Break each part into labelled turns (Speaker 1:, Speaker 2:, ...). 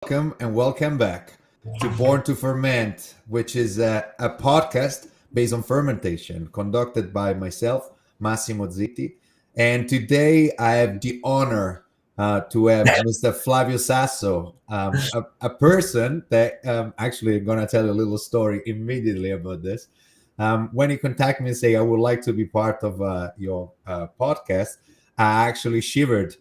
Speaker 1: welcome and welcome back to Born to Ferment, which is a podcast based on fermentation conducted by myself, Massimo Zitti. And today I have the honor to have Mr. Flavio Sasso, a person that actually going to tell you a little story immediately about this. When he contacted me and say, I would like to be part of your podcast, I actually shivered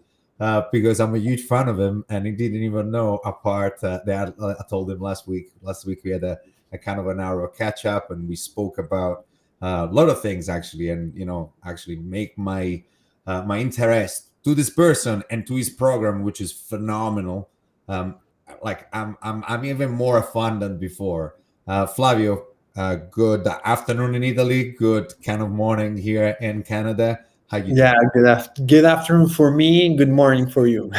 Speaker 1: because I'm a huge fan of him, and he didn't even know a part that I told him last week. Last week we had a kind of an hour catch up, and we spoke about a lot of things actually, and actually make my interest to this person and to his program, which is phenomenal. Like I'm even more a fan than before. Flavio, good afternoon in Italy, good kind of morning here in Canada. How you
Speaker 2: Yeah, good afternoon for me, good morning for you.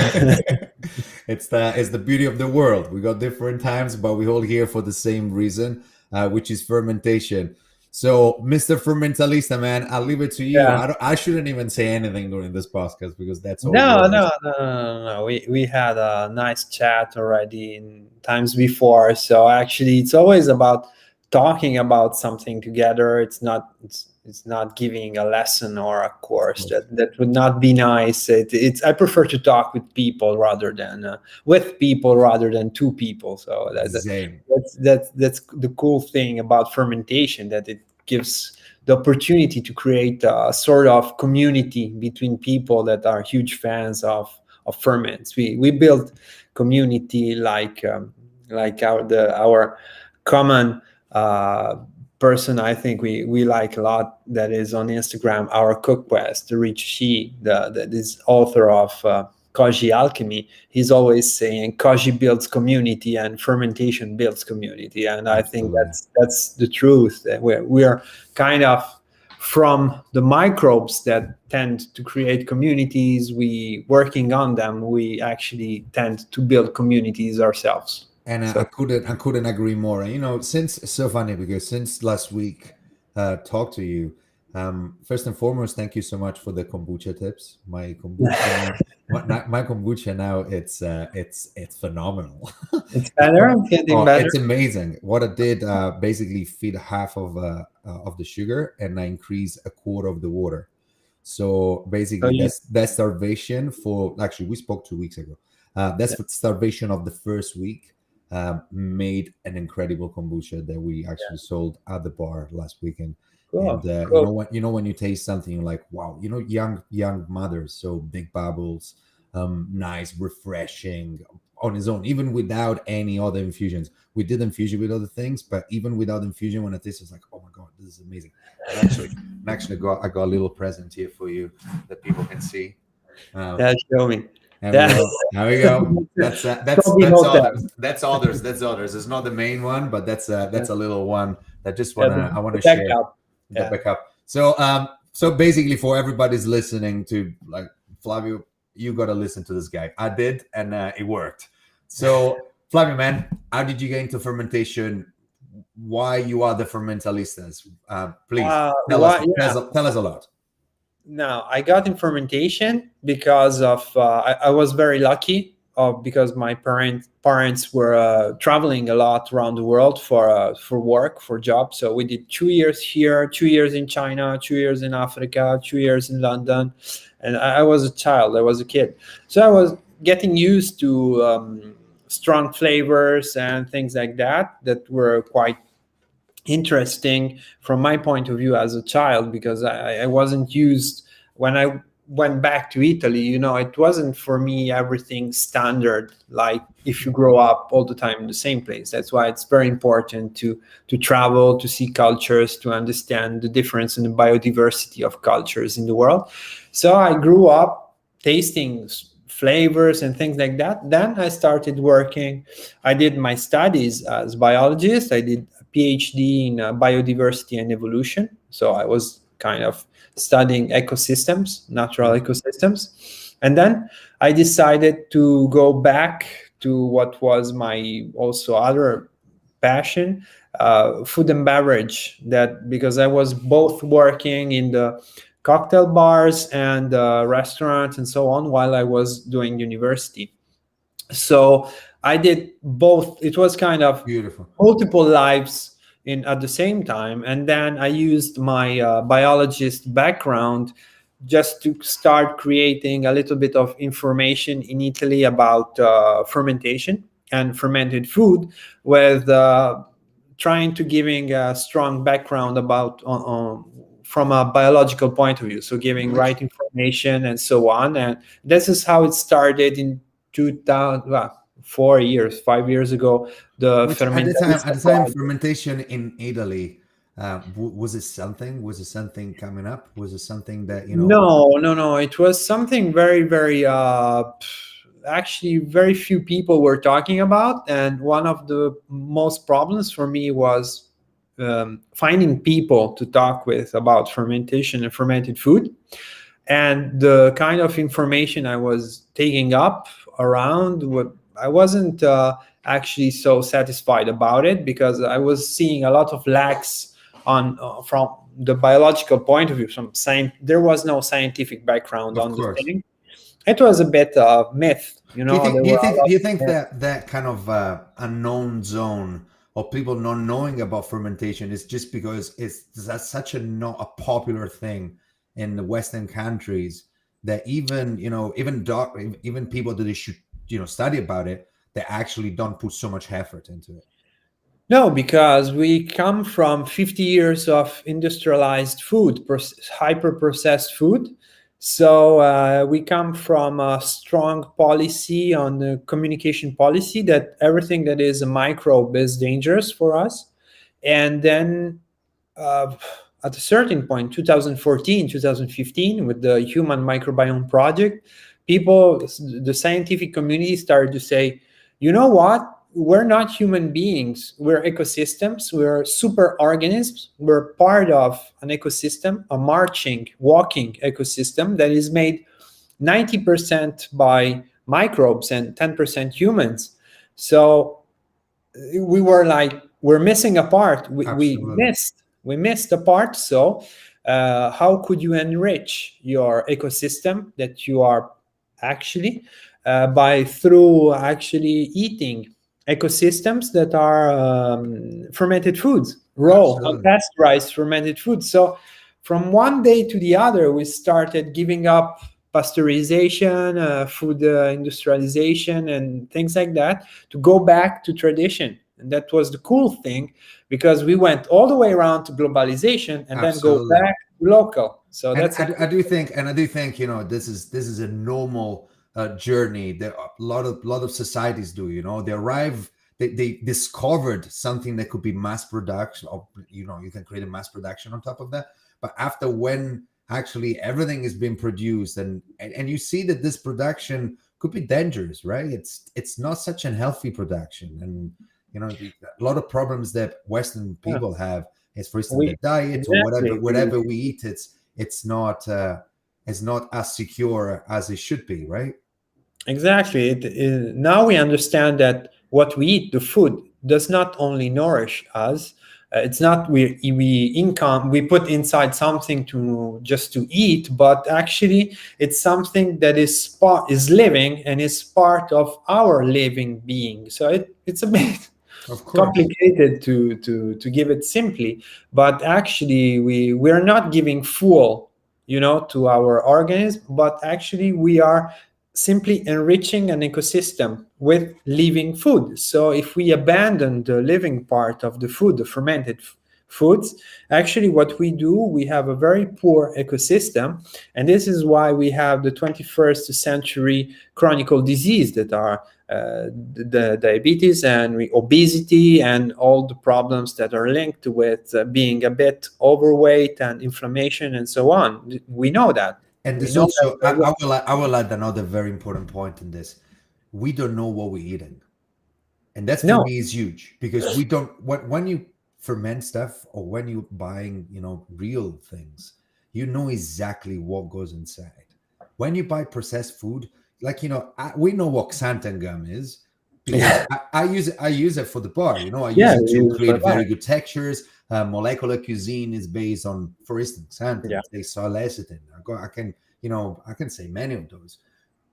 Speaker 1: It's the beauty of the world. We got different times, but we all here for the same reason, which is fermentation. So, Mr. Fermentalista, man, I'll leave it to you.
Speaker 2: Yeah.
Speaker 1: I shouldn't even say anything during this podcast because that's all
Speaker 2: No,
Speaker 1: yours.
Speaker 2: no, no, no, no. We had a nice chat already in times before. So actually, it's always about talking about something together. It's not giving a lesson or a course. That would not be nice. It's I prefer to talk with people rather than two people. So
Speaker 1: Same.
Speaker 2: that's the cool thing about fermentation, that it gives the opportunity to create a sort of community between people that are huge fans of ferments. We build community like our common person I think we like a lot, that is on Instagram, our cook quest, the Rich Shi, this author of Koji Alchemy. He's always saying Koji builds community and fermentation builds community, and I think that's the truth. That we're kind of from the microbes that tend to create communities. We working on them, we actually tend to build communities ourselves.
Speaker 1: And I couldn't agree more. Since it's so funny because since last week, talked to you. First and foremost, thank you so much for the kombucha tips. My kombucha, my kombucha now it's phenomenal.
Speaker 2: It's better, getting better.
Speaker 1: It's amazing. What I did basically feed half of the sugar, and I increase a quarter of the water. So basically, that's starvation for. Actually, we spoke 2 weeks ago. That's starvation of the first week. Made an incredible kombucha that we actually sold at the bar last weekend.
Speaker 2: Cool.
Speaker 1: And
Speaker 2: Cool.
Speaker 1: when you taste something, you're like, wow, young mothers, so big bubbles, nice, refreshing on its own, even without any other infusions. We did infusion with other things, but even without infusion, when I taste, it's like, oh my god, this is amazing. I got a little present here for you that people can see.
Speaker 2: Show me.
Speaker 1: There we go. That's others. That's others. That's others. It's not the main one, but that's a little one that just I want to share. The backup. So basically, for everybody's listening to, like, Flavio, you got to listen to this guy. I did, and it worked. So Flavio, man, how did you get into fermentation? Why you are the fermentalistas? Please tell us a lot.
Speaker 2: Now, I got in fermentation because of I was very lucky because my parents were traveling a lot around the world for work, for jobs. So we did 2 years here, 2 years in China, 2 years in Africa, 2 years in London, and I was a child. I was a kid, so I was getting used to strong flavors and things like that were quite interesting from my point of view as a child, because I wasn't used. When I went back to Italy, it wasn't for me everything standard, like if you grow up all the time in the same place. That's why it's very important to travel, to see cultures, to understand the difference in the biodiversity of cultures in the world. So I grew up tasting flavors and things like that. Then I started working. I did my studies as biologist. I did a PhD in biodiversity and evolution. So I was kind of studying ecosystems, natural ecosystems. And then I decided to go back to what was my also other passion, food and beverage, because I was both working in the cocktail bars and restaurants and so on while I was doing university. So I did both. It was kind of
Speaker 1: Beautiful.
Speaker 2: multiple lives in at the same time, and then I used my biologist background just to start creating a little bit of information in Italy about fermentation and fermented food, with trying to giving a strong background about from a biological point of view, so giving
Speaker 1: Which
Speaker 2: right information and so on. And this is how it started in 2000, well, 4 years, 5 years ago, the
Speaker 1: which at the time,
Speaker 2: Fermentalista project.
Speaker 1: fermentation in Italy, was it something coming up? Was it something that,
Speaker 2: No, no, no. It was something very, very, actually, very few people were talking about. And one of the most problems for me was finding people to talk with about fermentation and fermented food. And the kind of information I was taking up around, what I wasn't actually so satisfied about it, because I was seeing a lot of lacks on from the biological point of view. There was no scientific background
Speaker 1: of
Speaker 2: on the
Speaker 1: course.
Speaker 2: thing. It was a bit of myth,
Speaker 1: Do you
Speaker 2: There
Speaker 1: think? Do
Speaker 2: were
Speaker 1: you
Speaker 2: a
Speaker 1: think?
Speaker 2: lot
Speaker 1: Do you
Speaker 2: of
Speaker 1: think
Speaker 2: myths.
Speaker 1: that kind of unknown zone of people not knowing about fermentation is just because that's such a not a popular thing in the Western countries, that even even people that they should study about it, they actually don't put so much effort into it.
Speaker 2: No, because we come from 50 years of industrialized food, hyper processed food. So we come from a strong policy on the communication policy that everything that is a microbe is dangerous for us. And then uh, at a certain point, 2014, 2015, with the Human Microbiome Project, the scientific community started to say, you know what? We're not human beings. We're ecosystems. We're super organisms. We're part of an ecosystem, a marching, walking ecosystem that is made 90% by microbes and 10% humans. So we were like, we're missing a part.
Speaker 1: Absolutely.
Speaker 2: We missed a part. So how could you enrich your ecosystem that you are actually by through actually eating ecosystems that are fermented foods, raw,
Speaker 1: Absolutely.
Speaker 2: unpasteurized fermented foods. So from one day to the other, we started giving up pasteurization, food industrialization, and things like that, to go back to tradition. And that was the cool thing, because we went all the way around to globalization and then go
Speaker 1: Absolutely.
Speaker 2: back to local. So
Speaker 1: And
Speaker 2: that's a
Speaker 1: I do think, this is a normal journey that a lot of societies do. They arrive, they discovered something that could be mass production, or you can create a mass production on top of that. But after, when actually everything is being produced, and you see that this production could be dangerous, right? It's not such an healthy production, and a lot of problems that Western
Speaker 2: yeah,
Speaker 1: people have is, for instance, the
Speaker 2: we
Speaker 1: diet, or
Speaker 2: exactly
Speaker 1: whatever we eat. It's not as secure as it should be, right?
Speaker 2: exactly. Now we understand that what we eat, the food, does not only nourish us. It's not we put inside something to just to eat, but actually it's something that is living and is part of our living being. So it's a bit
Speaker 1: Of course.
Speaker 2: complicated to give it simply, but actually we're not giving fuel, to our organism, but actually we are simply enriching an ecosystem with living food. So if we abandon the living part of the food, the fermented foods, actually what we do, we have a very poor ecosystem. And this is why we have the 21st century chronic disease that are the diabetes and obesity and all the problems that are linked with being a bit overweight and inflammation and so on. We know that.
Speaker 1: And
Speaker 2: We
Speaker 1: there's
Speaker 2: know that
Speaker 1: also,
Speaker 2: very well.
Speaker 1: I will add another very important point in this. We don't know what we're eating, and that's, for
Speaker 2: No,
Speaker 1: me, is huge, because we don't. When you ferment stuff, or when you're buying real things, you know exactly what goes inside. When you buy processed food, like, we know what xanthan gum is, because
Speaker 2: yeah,
Speaker 1: I use it for the bar. I use
Speaker 2: yeah,
Speaker 1: it
Speaker 2: we
Speaker 1: to
Speaker 2: use it for
Speaker 1: create
Speaker 2: that.
Speaker 1: very good textures. Molecular cuisine is based on, for instance,
Speaker 2: Yeah,
Speaker 1: xanthan. They saw lecithin. I can say many of those,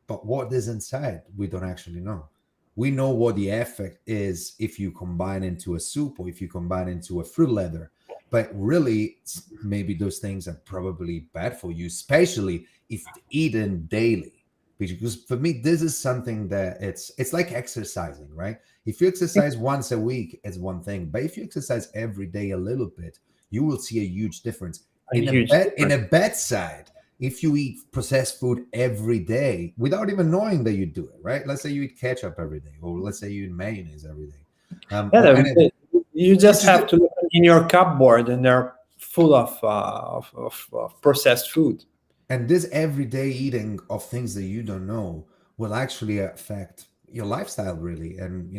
Speaker 1: but what is inside, we don't actually know. we know what the effect is if you combine into a soup or if you combine into a fruit leather. But really, maybe those things are probably bad for you, especially if eaten daily. Because for me, this is something that it's like exercising, right? If you exercise once a week, it's one thing, but if you exercise every day a little bit, you will see a huge difference.
Speaker 2: A huge
Speaker 1: In a
Speaker 2: difference.
Speaker 1: bad side, if you eat processed food every day without even knowing that you do it, right? Let's say you eat ketchup every day, or let's say you eat mayonnaise every day,
Speaker 2: Yeah,
Speaker 1: or anything,
Speaker 2: you just
Speaker 1: which is
Speaker 2: have to look in your cupboard, and they're full of processed food.
Speaker 1: and this everyday eating of things that you don't know will actually affect your lifestyle really, and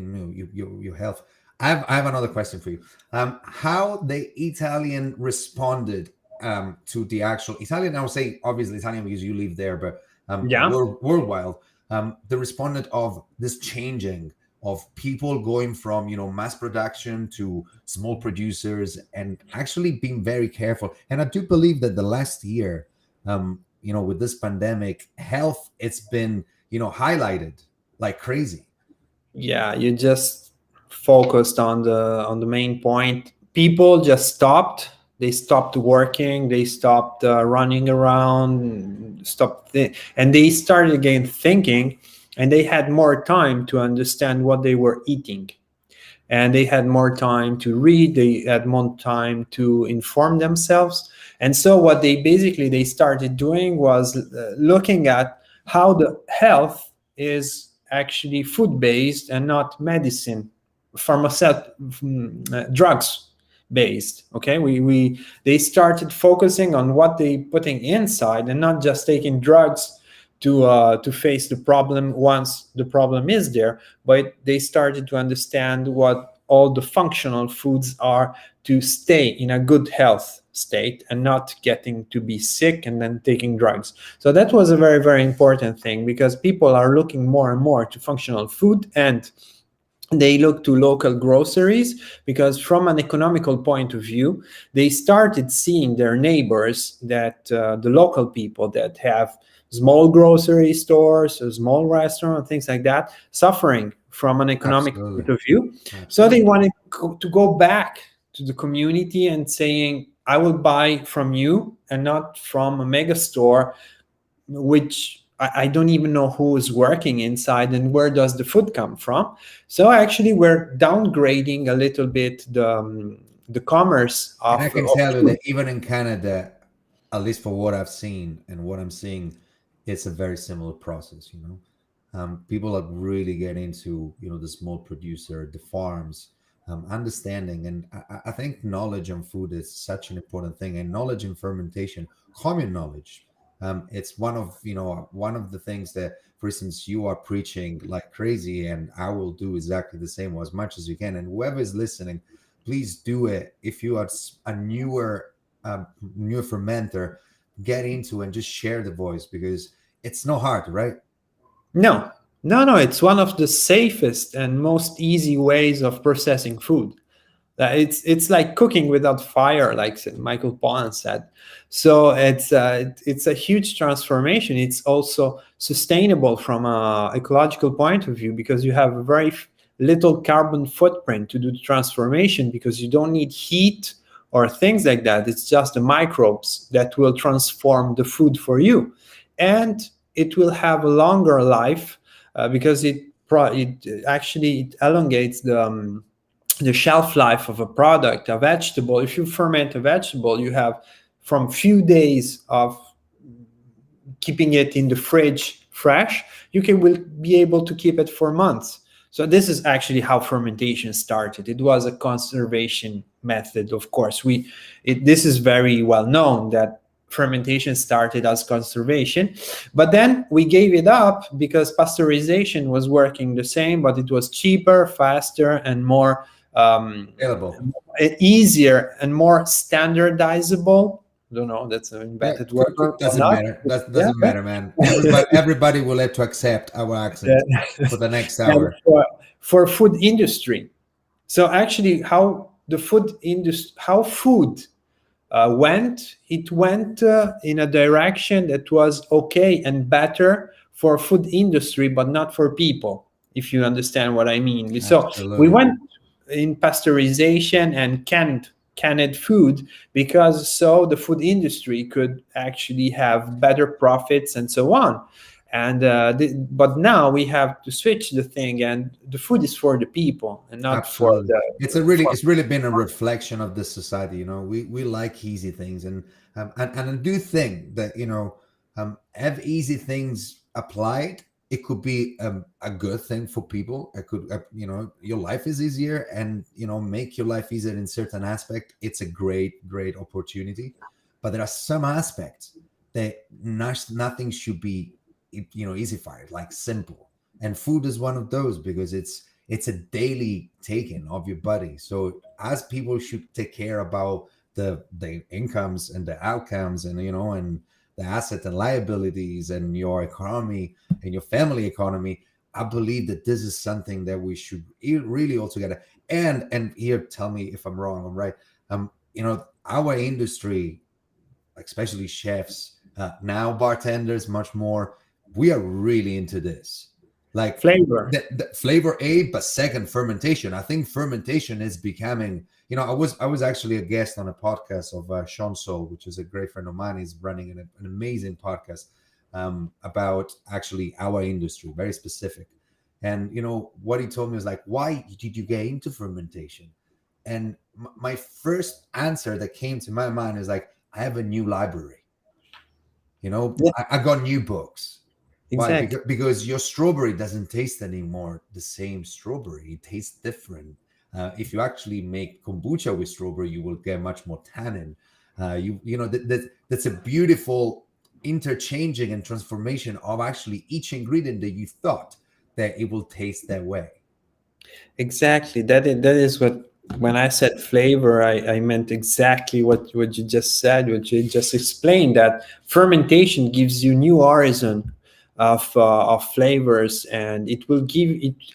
Speaker 1: your health. I have another question for you. How the Italian responded to the actual Italian, I would say obviously Italian because you live there, but
Speaker 2: Yeah.
Speaker 1: worldwide, the responded of this changing of people going from mass production to small producers and actually being very careful. And I do believe that the last year, with this pandemic, health, it's been highlighted like crazy.
Speaker 2: Yeah, you just focused on the main point. People just stopped. They stopped working. They stopped running around. And they started again thinking, and they had more time to understand what they were eating, and they had more time to read. They had more time to inform themselves. And so what they started doing was looking at how the health is actually food based and not medicine, pharmaceutical, drugs based. Okay, we they started focusing on what they putting inside and not just taking drugs to face the problem once the problem is there, but they started to understand what all the functional foods are to stay in a good health state and not getting to be sick and then taking drugs. So that was a very, very important thing, because people are looking more and more to functional food, and they look to local groceries, because from an economical point of view, they started seeing their neighbors, that the local people that have small grocery stores, a small restaurant, things like that, suffering from an economic
Speaker 1: Absolutely.
Speaker 2: point of view. So
Speaker 1: Absolutely.
Speaker 2: they wanted to go back to the community and saying, I will buy from you and not from a mega store, which I don't even know who is working inside and where does the food come from. So actually, we're downgrading a little bit the commerce
Speaker 1: And
Speaker 2: of,
Speaker 1: I can
Speaker 2: of
Speaker 1: tell you
Speaker 2: food.
Speaker 1: that even in Canada, at least for what I've seen and what I'm seeing, it's a very similar process. People are really getting into the small producer, the farms, understanding, and I think knowledge on food is such an important thing, and knowledge in fermentation, common knowledge. It's one of the things that, for instance, you are preaching like crazy, and I will do exactly the same, or as much as you can. And whoever is listening, please do it. If you are a newer fermenter, get into and just share the voice, because it's not hard, right?
Speaker 2: No, no, it's one of the safest and most easy ways of processing food. It's like cooking without fire, like Michael Pollan said. So it's a huge transformation. It's also sustainable from a ecological point of view, because you have a very little carbon footprint to do the transformation, because you don't need heat or things like that. It's just the microbes that will transform the food for you, and it will have a longer life, because it actually it elongates the shelf life of a product, a vegetable. If you ferment a vegetable, you have from few days of keeping it in the fridge fresh, will be able to keep it for months. So this is actually how fermentation started. It was a conservation method, of course. This is very well known that fermentation started as conservation, but then we gave it up because pasteurization was working the same, but it was cheaper, faster, and more
Speaker 1: Available.
Speaker 2: easier and more standardizable. I don't know, that's an
Speaker 1: Yeah,
Speaker 2: invented word or
Speaker 1: doesn't
Speaker 2: not.
Speaker 1: matter. That
Speaker 2: Yeah.
Speaker 1: doesn't matter, man. Everybody will have to accept our accent for the next
Speaker 2: And
Speaker 1: hour.
Speaker 2: for food industry. So actually, how the food industry, how food it went in a direction that was okay and better for food industry, but not for people. if you understand what I mean. So we
Speaker 1: Absolutely.
Speaker 2: went in pasteurization and canned food, because so the food industry could actually have better profits and so on. And but now we have to switch the thing, and the food is for the people and not for
Speaker 1: Absolutely.
Speaker 2: the for
Speaker 1: It's really been a reflection of the society. You know, we like easy things, and I do think that, have easy things applied. It could be a good thing for people. It could, your life is easier, and make your life easier in certain aspect. It's a great opportunity, but there are some aspects that nothing should be, easified, like simple. And food is one of those, because it's a daily taking of your body. So as people should take care about the incomes and the outcomes, and and the assets and liabilities and your economy and your family economy, I believe that this is something that we should really all together. And here, tell me if I'm wrong, I'm right. Our industry, especially chefs, now bartenders, much more, we are really into this, like
Speaker 2: flavor.
Speaker 1: the flavor aid, but second, fermentation. I think fermentation is becoming, I was actually a guest on a podcast of Sean Soul, which is a great friend of mine. He's running an amazing podcast about actually our industry, very specific. And what he told me was like, why did you get into fermentation? And my first answer that came to my mind is like, I have a new library.
Speaker 2: Yeah,
Speaker 1: I got new books. Why?
Speaker 2: exactly.
Speaker 1: Because your strawberry doesn't taste anymore the same strawberry. It tastes different. If you actually make kombucha with strawberry, you will get much more tannin. That's a beautiful interchanging and transformation of actually each ingredient that you thought that it will taste that way.
Speaker 2: Exactly. That is what, when I said flavor, I meant exactly what you just said, what you just explained, that fermentation gives you new horizon of flavors, and it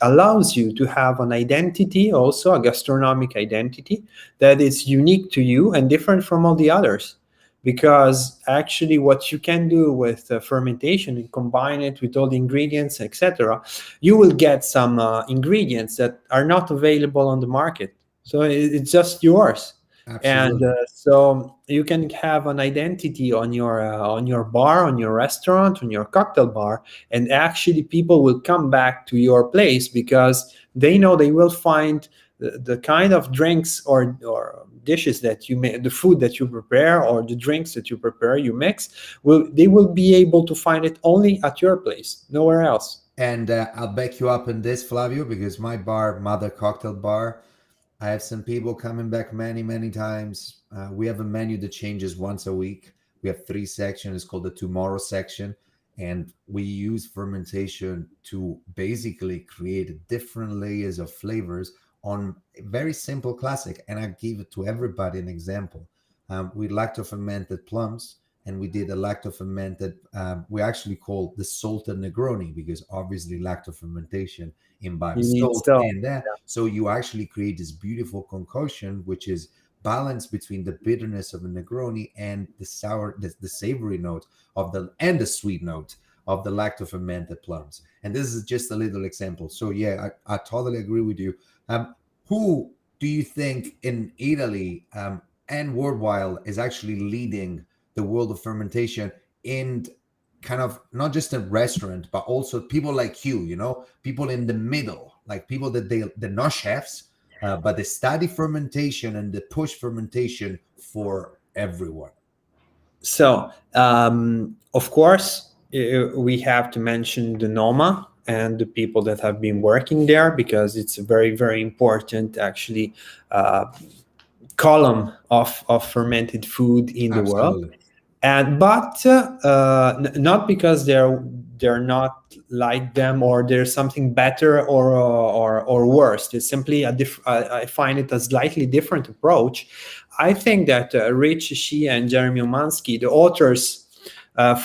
Speaker 2: allows you to have an identity, also a gastronomic identity that is unique to you and different from all the others. Because actually what you can do with fermentation and combine it with all the ingredients, etc., you will get some ingredients that are not available on the market. So it's just yours. And
Speaker 1: Absolutely.
Speaker 2: so you can have an identity on your bar, on your restaurant, on your cocktail bar, and actually people will come back to your place because they know they will find the kind of drinks or dishes that you make, the food that you prepare or the drinks that you prepare, you mix, they will be able to find it only at your place, nowhere else.
Speaker 1: And I'll back you up in this, Flavio, because my bar, Mother Cocktail Bar, I have some people coming back many times. We have a menu that changes once a week. We have three sections. It's called the Tomorrow section. And we use fermentation to basically create different layers of flavors on a very simple classic. And I give it to everybody an example. We lacto fermented plums, and we did a lacto fermented, we actually call the salted Negroni, because obviously lacto fermentation
Speaker 2: You
Speaker 1: imbibes
Speaker 2: need
Speaker 1: salt
Speaker 2: so
Speaker 1: in there. So you actually create this beautiful concoction, which is balance between the bitterness of a Negroni and the sour, the savory note and the sweet note of the lacto fermented plums. And this is just a little example. So yeah, I totally agree with you. Who do you think in Italy and worldwide is actually leading the world of fermentation in kind of not just a restaurant, but also people like people in the middle, like people that they're not chefs, but they study fermentation and they push fermentation for everyone.
Speaker 2: So, of course, we have to mention the NOMA and the people that have been working there, because it's a very important, actually, column of fermented food in the world.
Speaker 1: Absolutely.
Speaker 2: And but not because they're not like them, or there's something better or worse. It's simply I find it a slightly different approach. I think that Rich Shea and Jeremy Omansky, the authors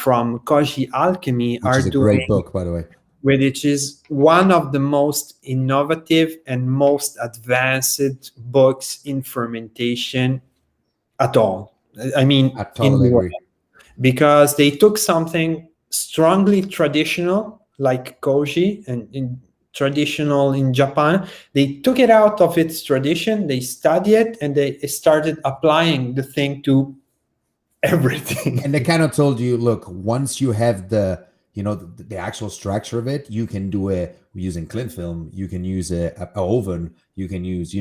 Speaker 2: from Koji Alchemy,
Speaker 1: Which
Speaker 2: are
Speaker 1: is a great
Speaker 2: doing,
Speaker 1: book, by the way.
Speaker 2: which is one of the most innovative and most advanced books in fermentation at all. I mean,
Speaker 1: I
Speaker 2: in
Speaker 1: totally
Speaker 2: the world,
Speaker 1: agree.
Speaker 2: because they took something strongly traditional like koji, and traditional in Japan. They took it out of its tradition, they studied it, and they started applying the thing to everything.
Speaker 1: And they kind of told you, look, once you have the, the actual structure of it, you can do it using cling film, you can use a oven, you can use,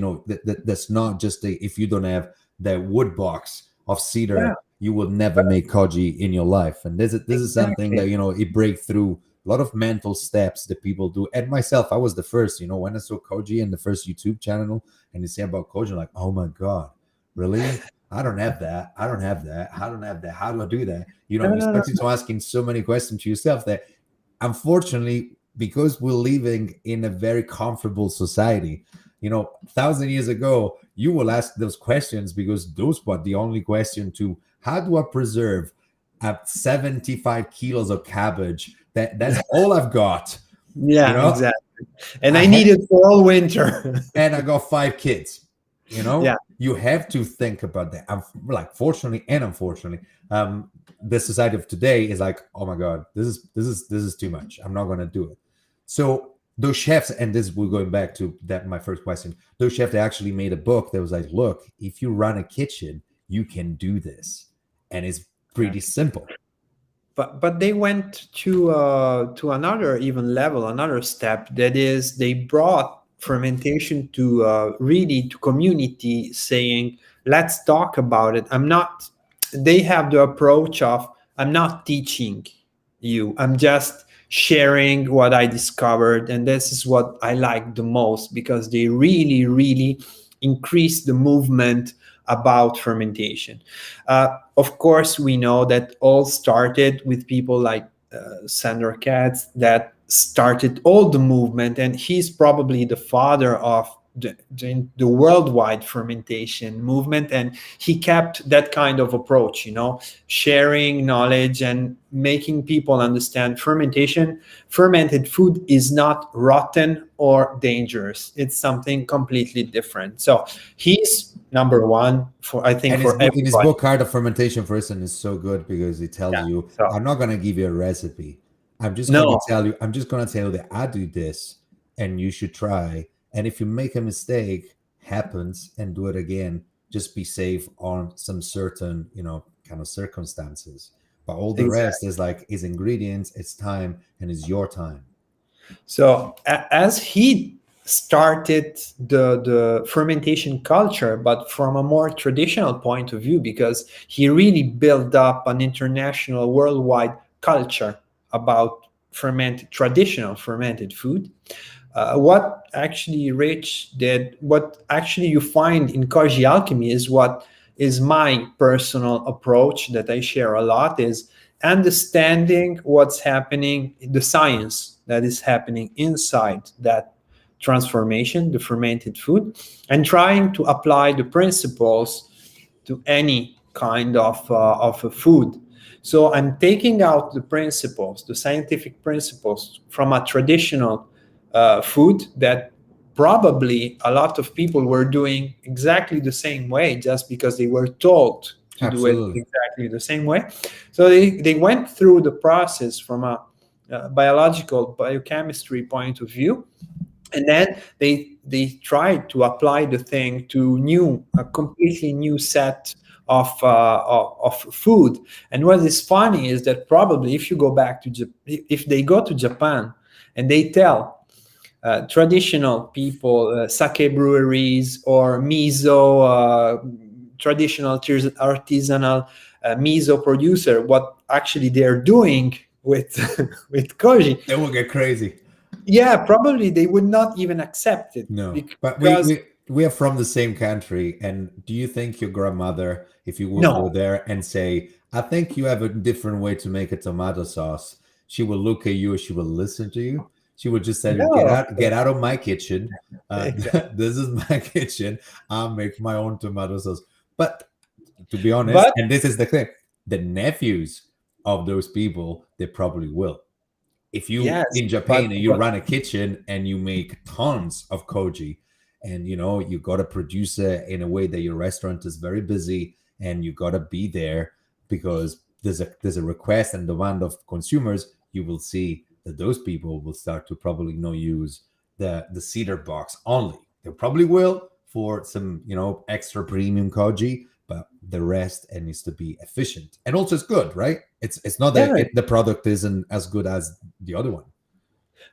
Speaker 1: that's not just if you don't have the wood box of cedar,
Speaker 2: Yeah,
Speaker 1: you will never make koji in your life. And this is something that,
Speaker 2: exactly.
Speaker 1: it breaks through a lot of mental steps that people do. And myself, I was the first, when I saw koji in the first YouTube channel and you say about koji, I'm like, oh my God, really? I don't have that. I don't have that. I don't have that. How do I do that?
Speaker 2: No,
Speaker 1: You
Speaker 2: no, no.
Speaker 1: start to asking so many questions to yourself that, unfortunately, because we're living in a very comfortable society, 1,000 years ago, you will ask those questions because those were the only question to how do I preserve 75 kilos of cabbage? That's all I've got.
Speaker 2: Yeah, exactly. And
Speaker 1: I
Speaker 2: I
Speaker 1: have,
Speaker 2: need it for all winter.
Speaker 1: and I got 5 kids.
Speaker 2: Yeah.
Speaker 1: You have to think about that. Like, fortunately and unfortunately, the society of today is like, oh my God, this is too much. I'm not going to do it. So those chefs, and this we're going back to that my first question. Those chefs, they actually made a book that was like, look, if you run a kitchen, you can do this, and it's pretty simple.
Speaker 2: But they went to another even level, another step. That is, they brought fermentation to really to community, saying, "Let's talk about it." I'm not. They have the approach of, "I'm not teaching you. I'm just sharing what I discovered, and this is what I like the most," because they really, really increase the movement about fermentation. Of course, we know that all started with people like Sandor Katz that started all the movement, and he's probably the father of the worldwide fermentation movement, and he kept that kind of approach, sharing knowledge and making people understand fermented food is not rotten or dangerous. It's something completely different. So he's number one for, I think,
Speaker 1: And
Speaker 2: for
Speaker 1: in his
Speaker 2: everybody.
Speaker 1: book, Art of Fermentation, for instance, is so good because he tells
Speaker 2: Yeah.
Speaker 1: you,
Speaker 2: So
Speaker 1: I'm not going to give you a recipe.
Speaker 2: no,
Speaker 1: I'm just going to tell you that I do this and you should try. And if you make a mistake, happens, and do it again, just be safe on some certain, kind of circumstances. But all the rest
Speaker 2: exactly.
Speaker 1: is like his ingredients, it's time, and it's your time.
Speaker 2: So as he started the fermentation culture, but from a more traditional point of view, because he really built up an international, worldwide culture about traditional fermented food. What actually Rich did, what actually you find in Koji Alchemy is what is my personal approach that I share a lot, is understanding what's happening, the science that is happening inside that transformation, the fermented food, and trying to apply the principles to any kind of a food. So I'm taking out the principles, the scientific principles from a traditional food that probably a lot of people were doing exactly the same way just because they were told to do it
Speaker 1: Absolutely.
Speaker 2: exactly the same way. So they went through the process from a biological biochemistry point of view, and then they tried to apply the thing to a completely new set of food. And what is funny is that probably if you go back to if they go to Japan and they tell traditional people, sake breweries or miso, traditional artisanal miso producer, what actually they're doing with with koji,
Speaker 1: They will get crazy.
Speaker 2: yeah, probably they would not even accept it
Speaker 1: No, but we,
Speaker 2: because
Speaker 1: we we are from the same country. And do you think your grandmother, if you will go
Speaker 2: no,
Speaker 1: there and say, I think you have a different way to make a tomato sauce, she will look at you, she will listen to you. She would just tell you,
Speaker 2: no,
Speaker 1: get out of my kitchen.
Speaker 2: exactly.
Speaker 1: This is my kitchen. I'll make my own tomato sauce. But to be honest,
Speaker 2: But
Speaker 1: and this is the thing, the nephews of those people, they probably will. If you
Speaker 2: yes,
Speaker 1: in Japan and you
Speaker 2: but
Speaker 1: run a kitchen and you make tons of koji, and you got to produce it in a way that your restaurant is very busy, and you got to be there because there's a request and demand of consumers, you will see that those people will start to probably use the cedar box only. They probably will for some, extra premium koji, but the rest, it needs to be efficient, and also it's good, right? It's not that
Speaker 2: Yeah.
Speaker 1: the product isn't as good as the other one.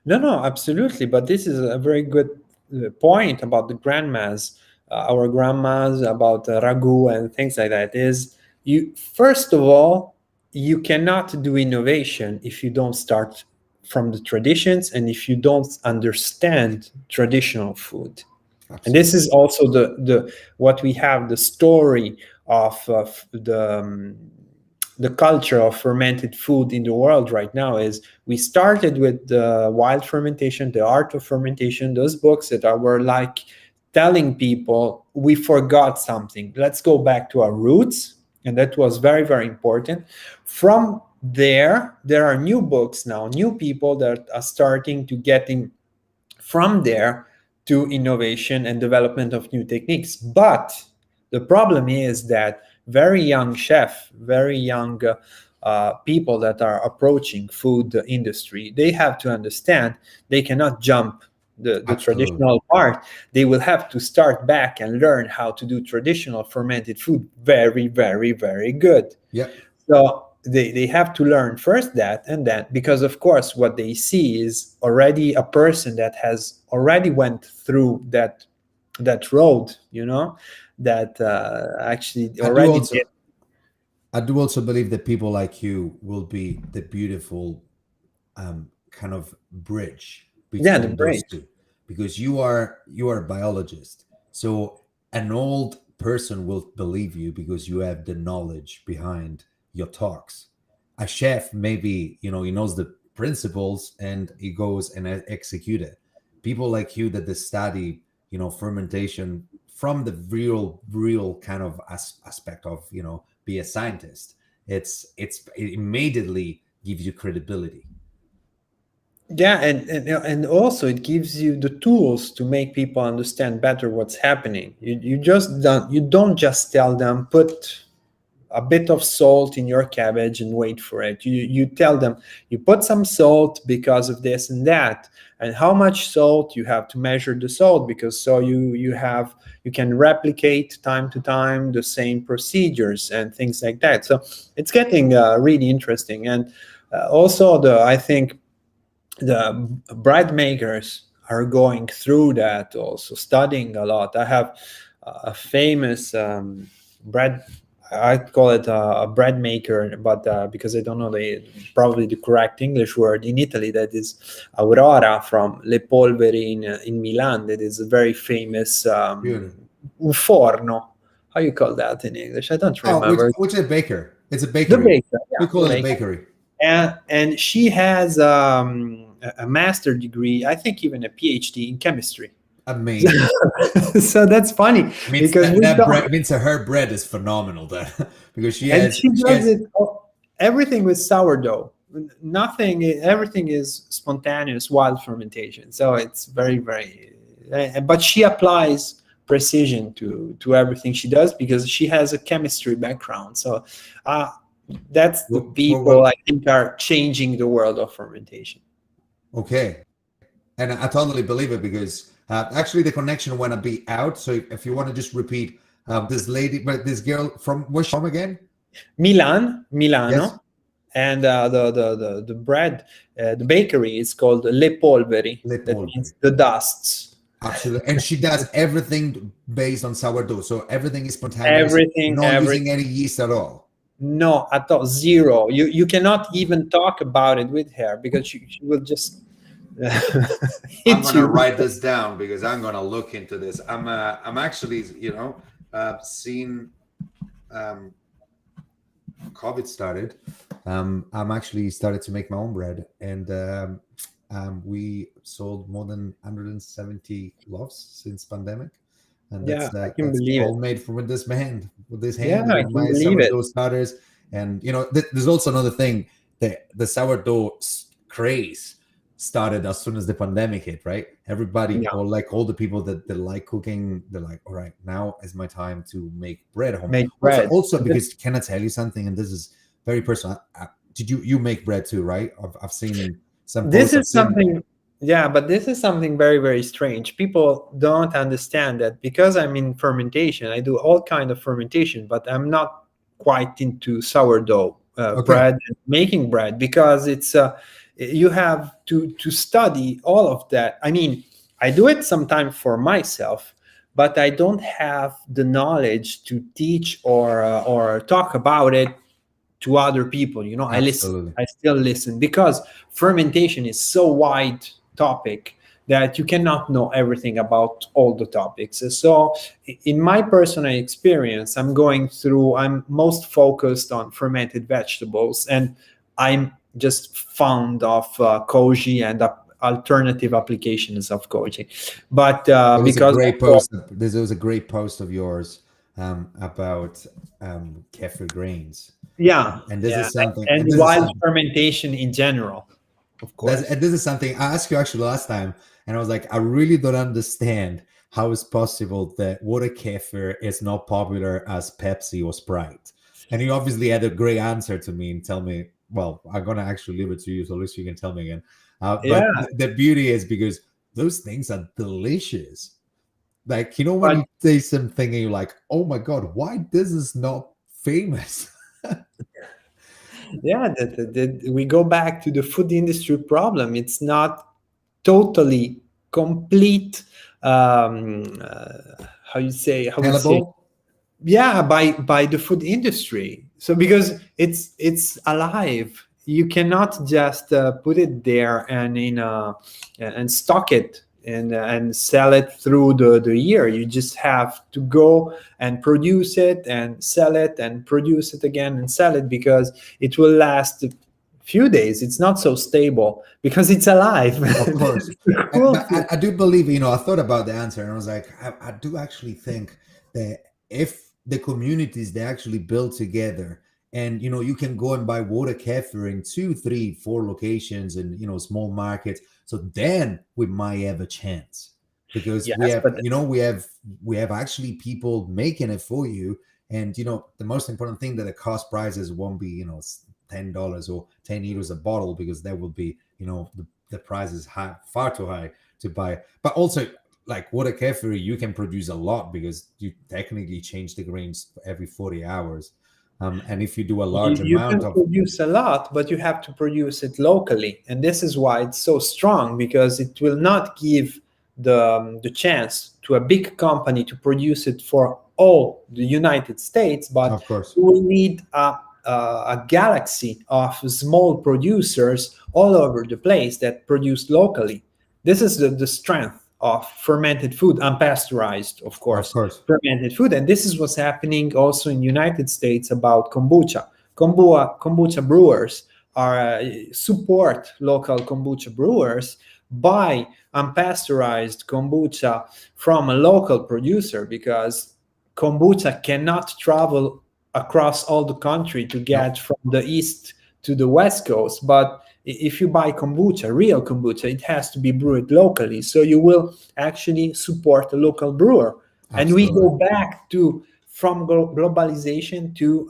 Speaker 2: No, absolutely. But this is a very good point about the grandmas, our grandmas, about ragu and things like that. Is you first of all, you cannot do innovation if you don't start from the traditions and if you don't understand traditional food.
Speaker 1: Absolutely.
Speaker 2: And this is also the what we have, the story of the culture of fermented food in the world right now. Is we started with the wild fermentation, the art of fermentation, those books that were like telling people we forgot something. Let's go back to our roots. And that was very, very important. From there are new books now, new people that are starting to get in from there to innovation and development of new techniques. But the problem is that very young chef, very young people that are approaching food industry, they have to understand they cannot jump the traditional part. They will have to start back and learn how to do traditional fermented food very, very, very good.
Speaker 1: Yeah.
Speaker 2: So they have to learn first that, and then, because of course what they see is already a person that has already went through that road, that actually already did.
Speaker 1: I do also believe that people like you will be the beautiful kind of bridge between those two, because you are a biologist, so an old person will believe you because you have the knowledge behind your talks. A chef, maybe, he knows the principles and he goes and execute it. People like you that they study, fermentation from the real kind of aspect of, be a scientist. It immediately gives you credibility.
Speaker 2: Yeah, and also it gives you the tools to make people understand better what's happening. You don't just tell them put a bit of salt in your cabbage and wait for it. You tell them you put some salt because of this and that, and how much salt you have to measure the salt, because so you can replicate time to time the same procedures and things like that. So it's getting really interesting. And also I think the bread makers are going through that, also studying a lot. I have a famous bread, I call it a bread maker, but because I don't know probably the correct English word in Italy, that is Aurora from Le Polveri in Milan. That is a very famous un forno. How you call that in English? I don't remember.
Speaker 1: Which is a baker. It's a bakery.
Speaker 2: The baker, yeah,
Speaker 1: we call it a bakery.
Speaker 2: And she has a master degree, I think even a PhD in chemistry.
Speaker 1: Amazing.
Speaker 2: So that's funny, because
Speaker 1: that bread means her bread is phenomenal. Then because she does
Speaker 2: it everything with sourdough. Everything is spontaneous wild fermentation. So it's very, very. But she applies precision to everything she does because she has a chemistry background. So that's the people I think are changing the world of fermentation.
Speaker 1: Okay, and I totally believe it, because actually the connection went a bit out. So if you want to just repeat, this girl from where's she from again?
Speaker 2: Milano.
Speaker 1: Yes.
Speaker 2: And the bread, the bakery is called Le Polveri. That means the dusts.
Speaker 1: Absolutely. And she does everything based on sourdough. So everything is spontaneous. Not using any yeast at all.
Speaker 2: No, at all. Zero. You cannot even talk about it with her, because she will just
Speaker 1: I'm gonna write this down because I'm gonna look into this. I'm actually, seeing COVID started. I'm actually started to make my own bread, and we sold more than 170 loaves since pandemic. And that's all made with this hand, with my sourdough starters. And there's also another thing, the sourdough craze started as soon as the pandemic hit, right? Everybody, or like all the people that like cooking, they're like, all right, now is my time to make bread at home. Also, because can I tell you something? And this is very personal. Did you make bread too, right? I've seen some.
Speaker 2: This is something. Yeah, but this is something very, very strange. People don't understand that because I'm in fermentation, I do all kind of fermentation, but I'm not quite into sourdough
Speaker 1: Okay,
Speaker 2: bread and making bread because it's you have to study all of that. I mean, I do it sometimes for myself, but I don't have the knowledge to teach or talk about it to other people. I listen,
Speaker 1: absolutely.
Speaker 2: I still listen because fermentation is so wide topic that you cannot know everything about all the topics. So in my personal experience, I'm most focused on fermented vegetables, and I'm just fond of koji and alternative applications of koji, but
Speaker 1: There was a
Speaker 2: because
Speaker 1: great post. There was a great post of yours about kefir grains,
Speaker 2: yeah,
Speaker 1: and this
Speaker 2: yeah,
Speaker 1: is something.
Speaker 2: and
Speaker 1: And this is
Speaker 2: wild
Speaker 1: something.
Speaker 2: fermentation in general, of course.
Speaker 1: And this is something I asked you actually last time, and I was like, I really don't understand how it's possible that water kefir is not popular as Pepsi or Sprite. And you obviously had a great answer to me and tell me, well, I'm gonna actually leave it to you, so at least you can tell me again. But
Speaker 2: Yeah,
Speaker 1: the beauty is because those things are delicious. Like, when
Speaker 2: but
Speaker 1: you taste something and you're like, oh my god, why this is not famous?
Speaker 2: yeah, we go back to the food industry problem. It's not totally complete. How you say? How we say?
Speaker 1: Palatable?
Speaker 2: Yeah, by the food industry. So because it's alive, you cannot just put it there and stock it and sell it through the year. You just have to go and produce it and sell it and produce it again and sell it because it will last a few days. It's not so stable because it's alive.
Speaker 1: Of course.
Speaker 2: That's the cool
Speaker 1: But
Speaker 2: thing.
Speaker 1: I do believe, I thought about the answer and I was like, I do actually think that if the communities they actually build together and, you can go and buy water kefir in 2, 3, 4 locations and, small markets. So then we might have a chance because we
Speaker 2: Yes,
Speaker 1: have,
Speaker 2: but
Speaker 1: we have actually people making it for you. And, the most important thing that the cost prices won't be, $10 or 10 euros a bottle because that will be, the price is high, far too high to buy. But also, like water kefir, you can produce a lot because you technically change the grains every 40 hours. And if you do a large
Speaker 2: you
Speaker 1: amount
Speaker 2: can
Speaker 1: of,
Speaker 2: produce a lot, but you have to produce it locally, and this is why it's so strong because it will not give the chance to a big company to produce it for all the United States, but
Speaker 1: of course,
Speaker 2: you will need a galaxy of small producers all over the place that produce locally. This is the strength of fermented food, unpasteurized, of
Speaker 1: of
Speaker 2: course,
Speaker 1: course,
Speaker 2: fermented food. And this is what's happening also in United States about kombucha. Kombucha brewers are support local kombucha brewers buy unpasteurized kombucha from a local producer because kombucha cannot travel across all the country to
Speaker 1: no,
Speaker 2: get from the east to the west coast. But if you buy kombucha, real kombucha, it has to be brewed locally. So you will actually support a local brewer. And we
Speaker 1: absolutely,
Speaker 2: go back to from globalization to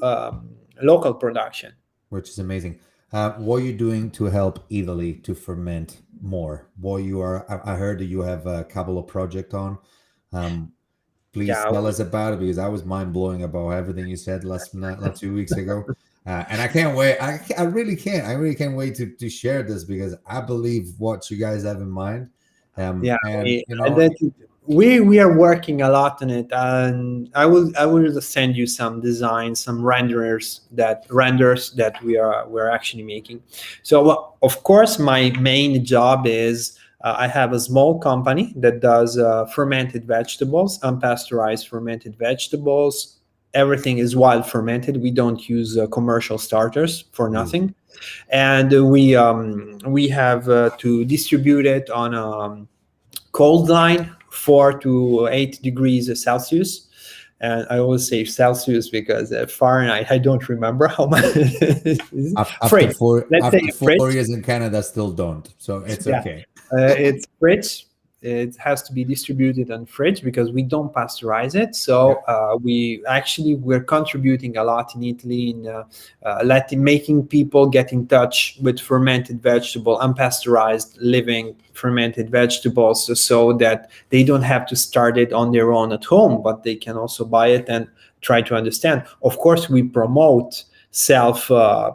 Speaker 2: local production.
Speaker 1: which is amazing. What are you doing to help Italy to ferment more? What you are, I heard that you have a couple of projects on. Um, Please
Speaker 2: Yeah,
Speaker 1: tell us about it because I was mind blowing about everything you said last 2 weeks ago, and I can't wait. I really can't. I really can't wait to share this because I believe what you guys have in mind.
Speaker 2: yeah,
Speaker 1: And
Speaker 2: we are working a lot on it, and I will send you some designs, some renders that we're actually making. So well, of course my main job is I have a small company that does fermented vegetables, unpasteurized fermented vegetables. Everything is wild fermented. We don't use commercial starters for
Speaker 1: amazing.
Speaker 2: nothing, and we have to distribute it on cold line, 4 to 8 degrees Celsius. And I always say Celsius because Fahrenheit, I don't remember how much it is.
Speaker 1: After
Speaker 2: Fridge.
Speaker 1: four
Speaker 2: Let's say
Speaker 1: after four
Speaker 2: fridge.
Speaker 1: years in Canada, still don't. So it's
Speaker 2: Yeah,
Speaker 1: okay.
Speaker 2: it's fridge. It has to be distributed on fridge because we don't pasteurize it. So we're contributing a lot in Italy in making people get in touch with fermented vegetable, unpasteurized living fermented vegetables, so that they don't have to start it on their own at home, but they can also buy it and try to understand. Of course, we promote self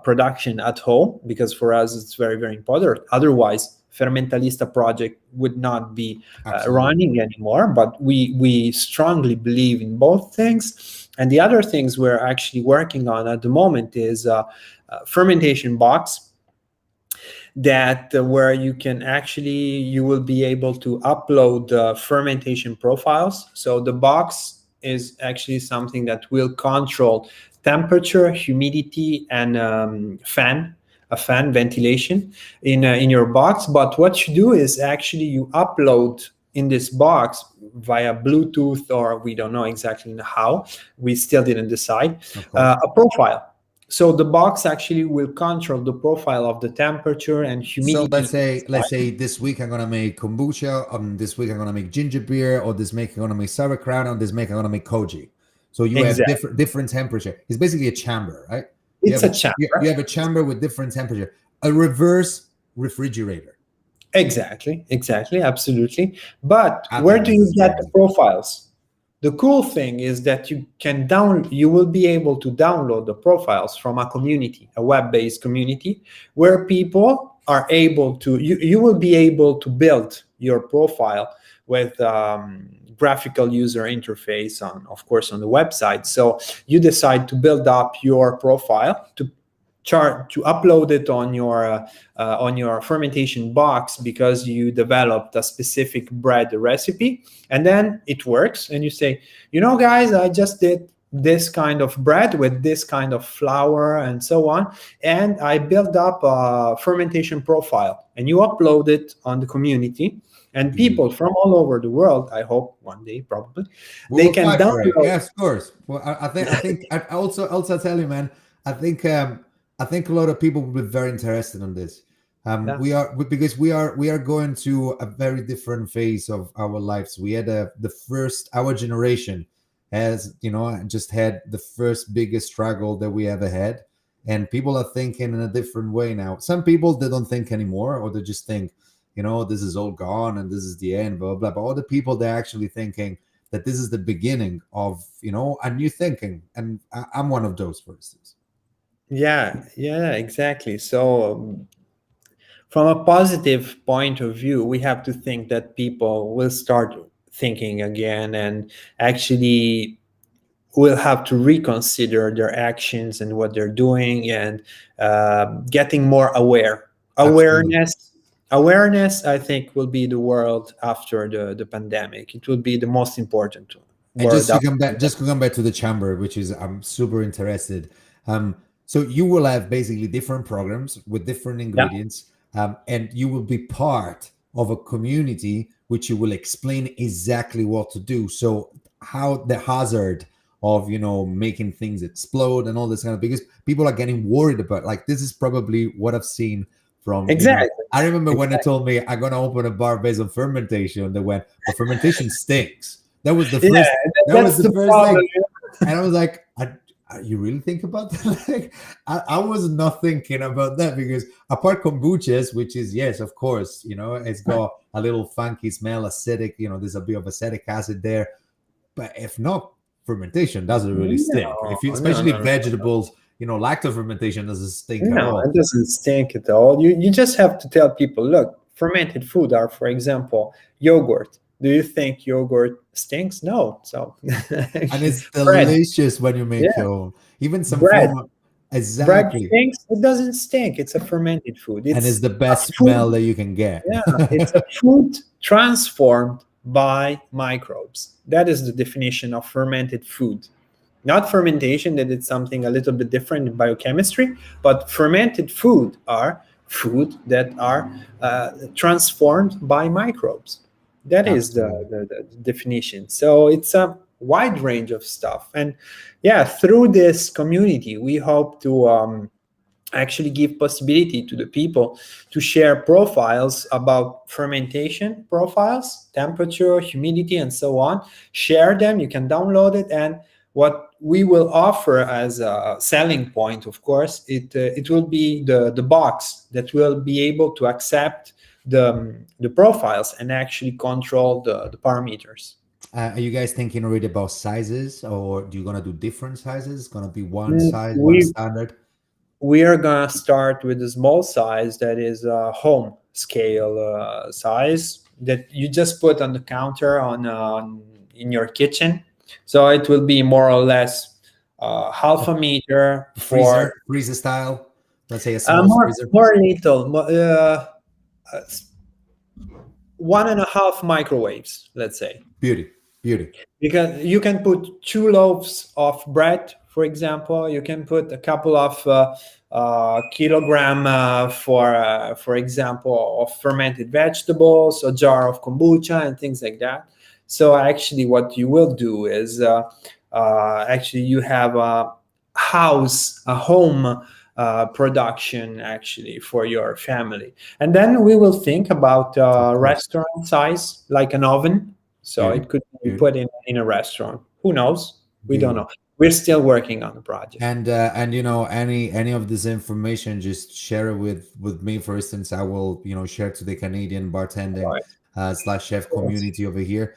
Speaker 2: production at home because for us it's very, very important. Otherwise, Fermentalista project would not be running anymore. But we strongly believe in both things. And the other things we're actually working on at the moment is fermentation box, that where you will be able to upload fermentation profiles. So the box is actually something that will control temperature, humidity, and a fan ventilation in your box. But what you do is actually you upload in this box via Bluetooth, or we don't know exactly how, we still didn't decide, a profile. So the box actually will control the profile of the temperature and humidity.
Speaker 1: So let's say this week I'm gonna make kombucha, this week I'm gonna make ginger beer, or this week I'm gonna make sauerkraut, and this week I'm gonna make koji. So you have different temperature. It's basically a chamber, right?
Speaker 2: It's a chamber.
Speaker 1: You have a chamber with different temperature, a reverse refrigerator.
Speaker 2: Exactly, absolutely. But where do you get the profiles? The cool thing is that you will be able to download the profiles from a community, a web-based community, where people are able to, you will be able to build your profile with graphical user interface of course, on the website. So you decide to build up your profile, to upload it on your fermentation box because you developed a specific bread recipe, and then it works. And you say, guys, I just did this kind of bread with this kind of flour and so on, and I built up a fermentation profile, and you upload it on the community. And people from all over the world, I hope one day, probably, they can download.
Speaker 1: Yes, of course. Well, I think I also tell you, man. I think a lot of people will be very interested in this. Because we are going to a very different phase of our lives. We had our generation has just had the first biggest struggle that we ever had, and people are thinking in a different way now. Some people, they don't think anymore, or they just think, this is all gone and this is the end, blah, blah. But other people, they're actually thinking that this is the beginning of, a new thinking. And I'm one of those, for instance.
Speaker 2: Yeah, exactly. So from a positive point of view, we have to think that people will start thinking again, and actually will have to reconsider their actions and what they're doing, and getting more aware. Awareness, I think, will be the world after the pandemic. It will be the most important
Speaker 1: and just to come back to the chamber, which is, I'm super interested. So you will have basically different programs with different ingredients, and you will be part of a community which you will explain exactly what to do. So how the hazard of making things explode and all this kind of, because people are getting worried about, like, this is probably what I've seen from I remember when they told me I'm gonna open a bar based on fermentation, they went, but fermentation stinks. That was the first thing. And I was like, you really think about that? Like, I was not thinking about that, because apart kombuchas, which is, yes, of course, it's got a little funky smell, acidic, there's a bit of acetic acid there. But if not, fermentation doesn't really stink. Especially vegetables, lacto fermentation doesn't stink at all.
Speaker 2: It doesn't stink at all. You just have to tell people, look, fermented food are, for example, yogurt. Do you think yogurt stinks? No. So
Speaker 1: and it's delicious when you make your own. Even some
Speaker 2: bread.
Speaker 1: Exactly.
Speaker 2: Bread stinks. It doesn't stink. It's a fermented food.
Speaker 1: And it's the best smell that you can get.
Speaker 2: Yeah, it's a food transformed by microbes. That is the definition of fermented food. Not fermentation, that it's something a little bit different in biochemistry, but fermented food are food that are transformed by microbes. That is the definition. So it's a wide range of stuff. And through this community, we hope to actually give possibility to the people to share profiles about fermentation profiles, temperature, humidity, and so on. Share them, you can download it, and what we will offer as a selling point, of course, it will be the box that will be able to accept the profiles and actually control the parameters.
Speaker 1: Are you guys thinking already about sizes, or do you gonna do different sizes? Gonna be one
Speaker 2: Mm,
Speaker 1: size, one
Speaker 2: we
Speaker 1: standard?
Speaker 2: we are gonna start with a small size that is a home scale size that you just put on the counter on in your kitchen. So it will be more or less half a meter for
Speaker 1: Freezer style. Let's say a small
Speaker 2: more
Speaker 1: freezer.
Speaker 2: more little 1.5 microwaves, let's say.
Speaker 1: Beauty, beauty.
Speaker 2: Because you can put 2 loaves of bread, for example. You can put a couple of kilogram, for example, of fermented vegetables, a jar of kombucha, and things like that. So actually, what you will do is actually you have a home production actually for your family, and then we will think about
Speaker 1: Of course.
Speaker 2: restaurant size, like an oven, so
Speaker 1: Beauty,
Speaker 2: it could be
Speaker 1: beauty,
Speaker 2: put in a restaurant. Who knows? We don't
Speaker 1: beauty.
Speaker 2: know. We're still working on the project.
Speaker 1: And you know, any of this information, just share it with me. For instance, I will, you know, share to the Canadian bartending
Speaker 2: Right.
Speaker 1: slash chef
Speaker 2: Yes.
Speaker 1: community over here.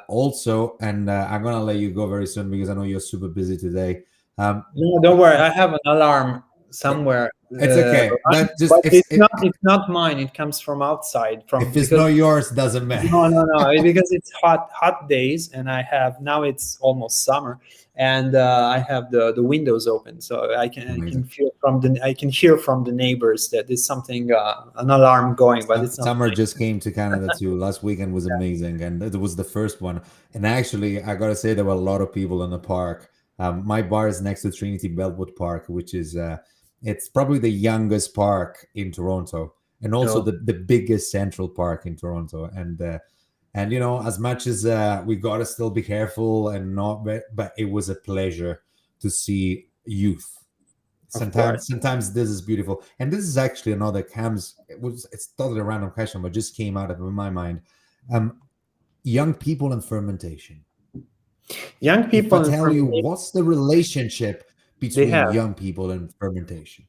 Speaker 1: Also, and I'm gonna let you go very soon because I know you're super busy today. Um,
Speaker 2: No, don't worry. I have an alarm somewhere,
Speaker 1: it's okay. That just
Speaker 2: but
Speaker 1: if
Speaker 2: it's not mine. It comes from outside,
Speaker 1: if
Speaker 2: from
Speaker 1: it's
Speaker 2: because
Speaker 1: not yours, doesn't matter.
Speaker 2: no, because it's hot days, and I have now it's almost summer, and I have the windows open, so I can
Speaker 1: Amazing.
Speaker 2: feel from I can hear from the neighbors that there's something an alarm going, but it's not
Speaker 1: Summer
Speaker 2: mine.
Speaker 1: just came to Canada too. Last weekend was amazing, and it was the first one. And actually, I gotta say there were a lot of people in the park. My bar is next to Trinity Bellwood Park, which is it's probably the youngest park in Toronto, and also
Speaker 2: No,
Speaker 1: the biggest central park in Toronto. And you know, as much as we gotta still be careful and not, but it was a pleasure to see youth.
Speaker 2: of course.
Speaker 1: Sometimes this is beautiful, and this is actually another comes. It's totally a random question, but just came out of my mind. Um, young people and fermentation.
Speaker 2: Young
Speaker 1: If I
Speaker 2: people in
Speaker 1: tell you,
Speaker 2: fermentation,
Speaker 1: what's the relationship
Speaker 2: they
Speaker 1: between
Speaker 2: have.
Speaker 1: young people and fermentation?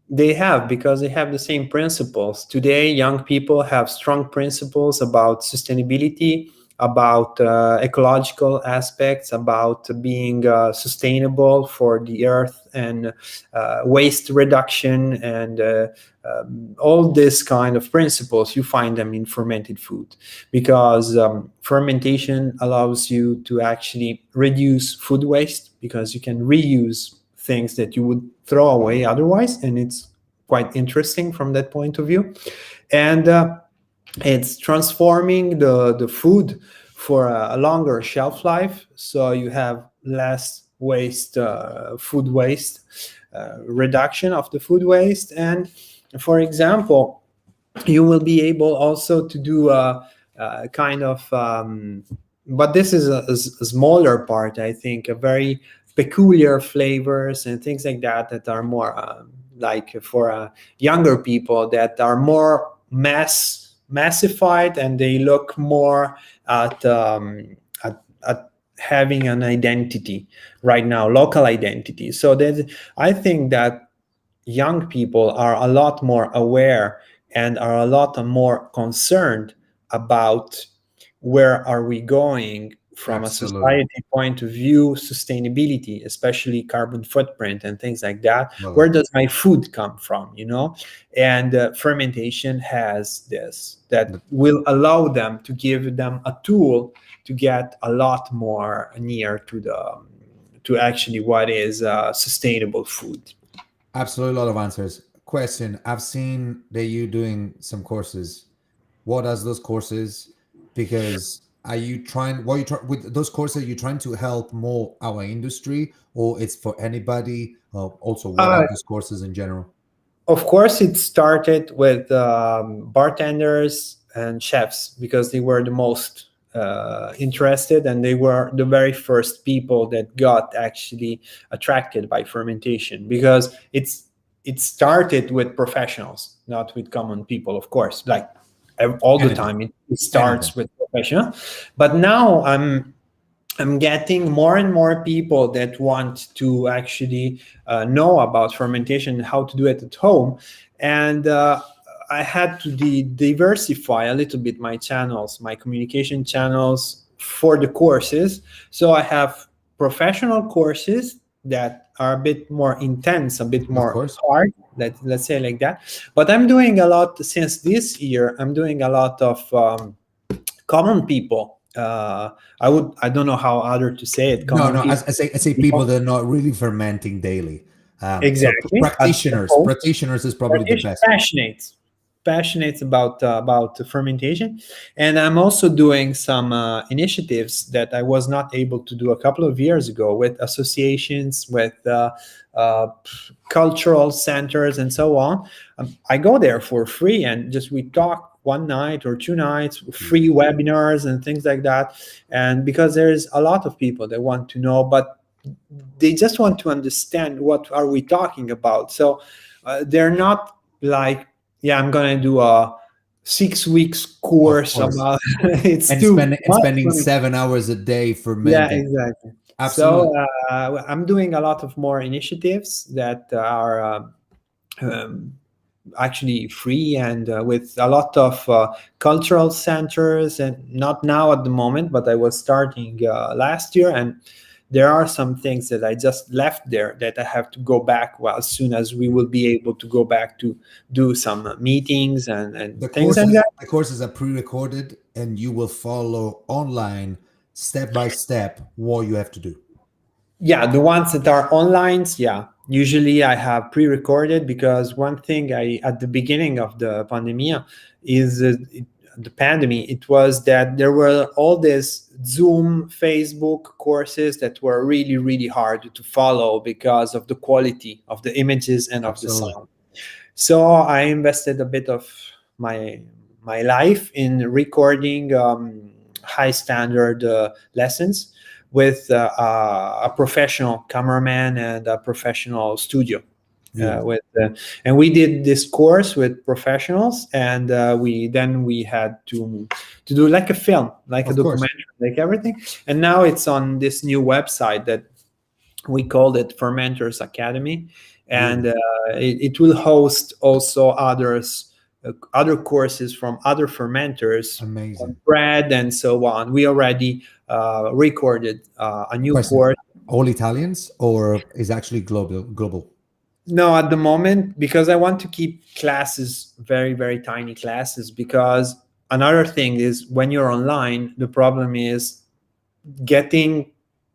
Speaker 2: They have, because they have the same principles. Today, young people have strong principles about sustainability, about ecological aspects, about being sustainable for the earth, and waste reduction, and all this kind of principles. You find them in fermented food, because fermentation allows you to actually reduce food waste, because you can reuse things that you would throw away otherwise, and it's quite interesting from that point of view. And it's transforming the food for a longer shelf life, so you have less waste, food waste, reduction of the food waste. And for example, you will be able also to do a kind of but this is a smaller part, I think, a very peculiar flavors and things like that, that are more like for younger people, that are more massified, and they look more at having an identity right now, local identity. So that I think that young people are a lot more aware and are a lot more concerned about where are we going from a
Speaker 1: Absolutely,
Speaker 2: society point of view, sustainability, especially carbon footprint and things like that.
Speaker 1: love
Speaker 2: Where
Speaker 1: it.
Speaker 2: does my food come from, and fermentation has this that will allow them, to give them a tool to get a lot more near to the to actually what is sustainable food.
Speaker 1: Absolutely, a lot of answers. Question: I've seen that you doing some courses. What are those courses? Because are you trying? What you try with those courses? Are you trying to help more our industry, or it's for anybody? Also, what
Speaker 2: Uh,
Speaker 1: are those courses in general?
Speaker 2: Of course, it started with bartenders and chefs, because they were the most interested, and they were the very first people that got actually attracted by fermentation, because it started with professionals, not with common people, of course. Like all the time, it starts with professional. But now I'm getting more and more people that want to actually know about fermentation and how to do it at home. And I had to diversify a little bit my channels, my communication channels for the courses. So I have professional courses that are a bit more intense, a bit more hard, let's say like that. But I'm doing a lot since this year. I'm doing a lot of common people. I don't know how other to say it.
Speaker 1: No. I say people that are not really fermenting daily.
Speaker 2: Exactly.
Speaker 1: So practitioners is probably the best.
Speaker 2: Passionate about fermentation. And I'm also doing some initiatives that I was not able to do a couple of years ago with associations, with cultural centers, and so on. I go there for free and just we talk one night or 2 nights, free webinars and things like that. And because there's a lot of people that want to know, but they just want to understand what are we talking about. So they're not like, yeah, I'm gonna do a 6 weeks course about it's
Speaker 1: spending 7 hours a day fermenting.
Speaker 2: Yeah, exactly.
Speaker 1: Absolutely.
Speaker 2: So I'm doing a lot of more initiatives that are actually free and with a lot of cultural centers, and not now at the moment, but I was starting last year, and there are some things that I just left there that I have to go back as soon as we will be able to go back to do some meetings and things like that.
Speaker 1: The courses are pre-recorded and you will follow online step by step what you have to do.
Speaker 2: Yeah, the ones that are online, yeah. Usually I have pre-recorded, because one thing at the beginning of the pandemic is it was that there were all these Zoom, Facebook courses that were really, really hard to follow because of the quality of the images and of the sound. So I invested a bit of my life in recording high standard lessons with a professional cameraman and a professional studio. And we did this course with professionals, and we had to do like a film, like a documentary, like everything. And now it's on this new website that we called it Fermenters Academy, and it will host also other courses from other fermenters,
Speaker 1: amazing,
Speaker 2: bread and so on. We already recorded a new course.
Speaker 1: All Italians, or is actually global?
Speaker 2: No, at the moment, because I want to keep classes very, very tiny classes, because another thing is when you're online, the problem is getting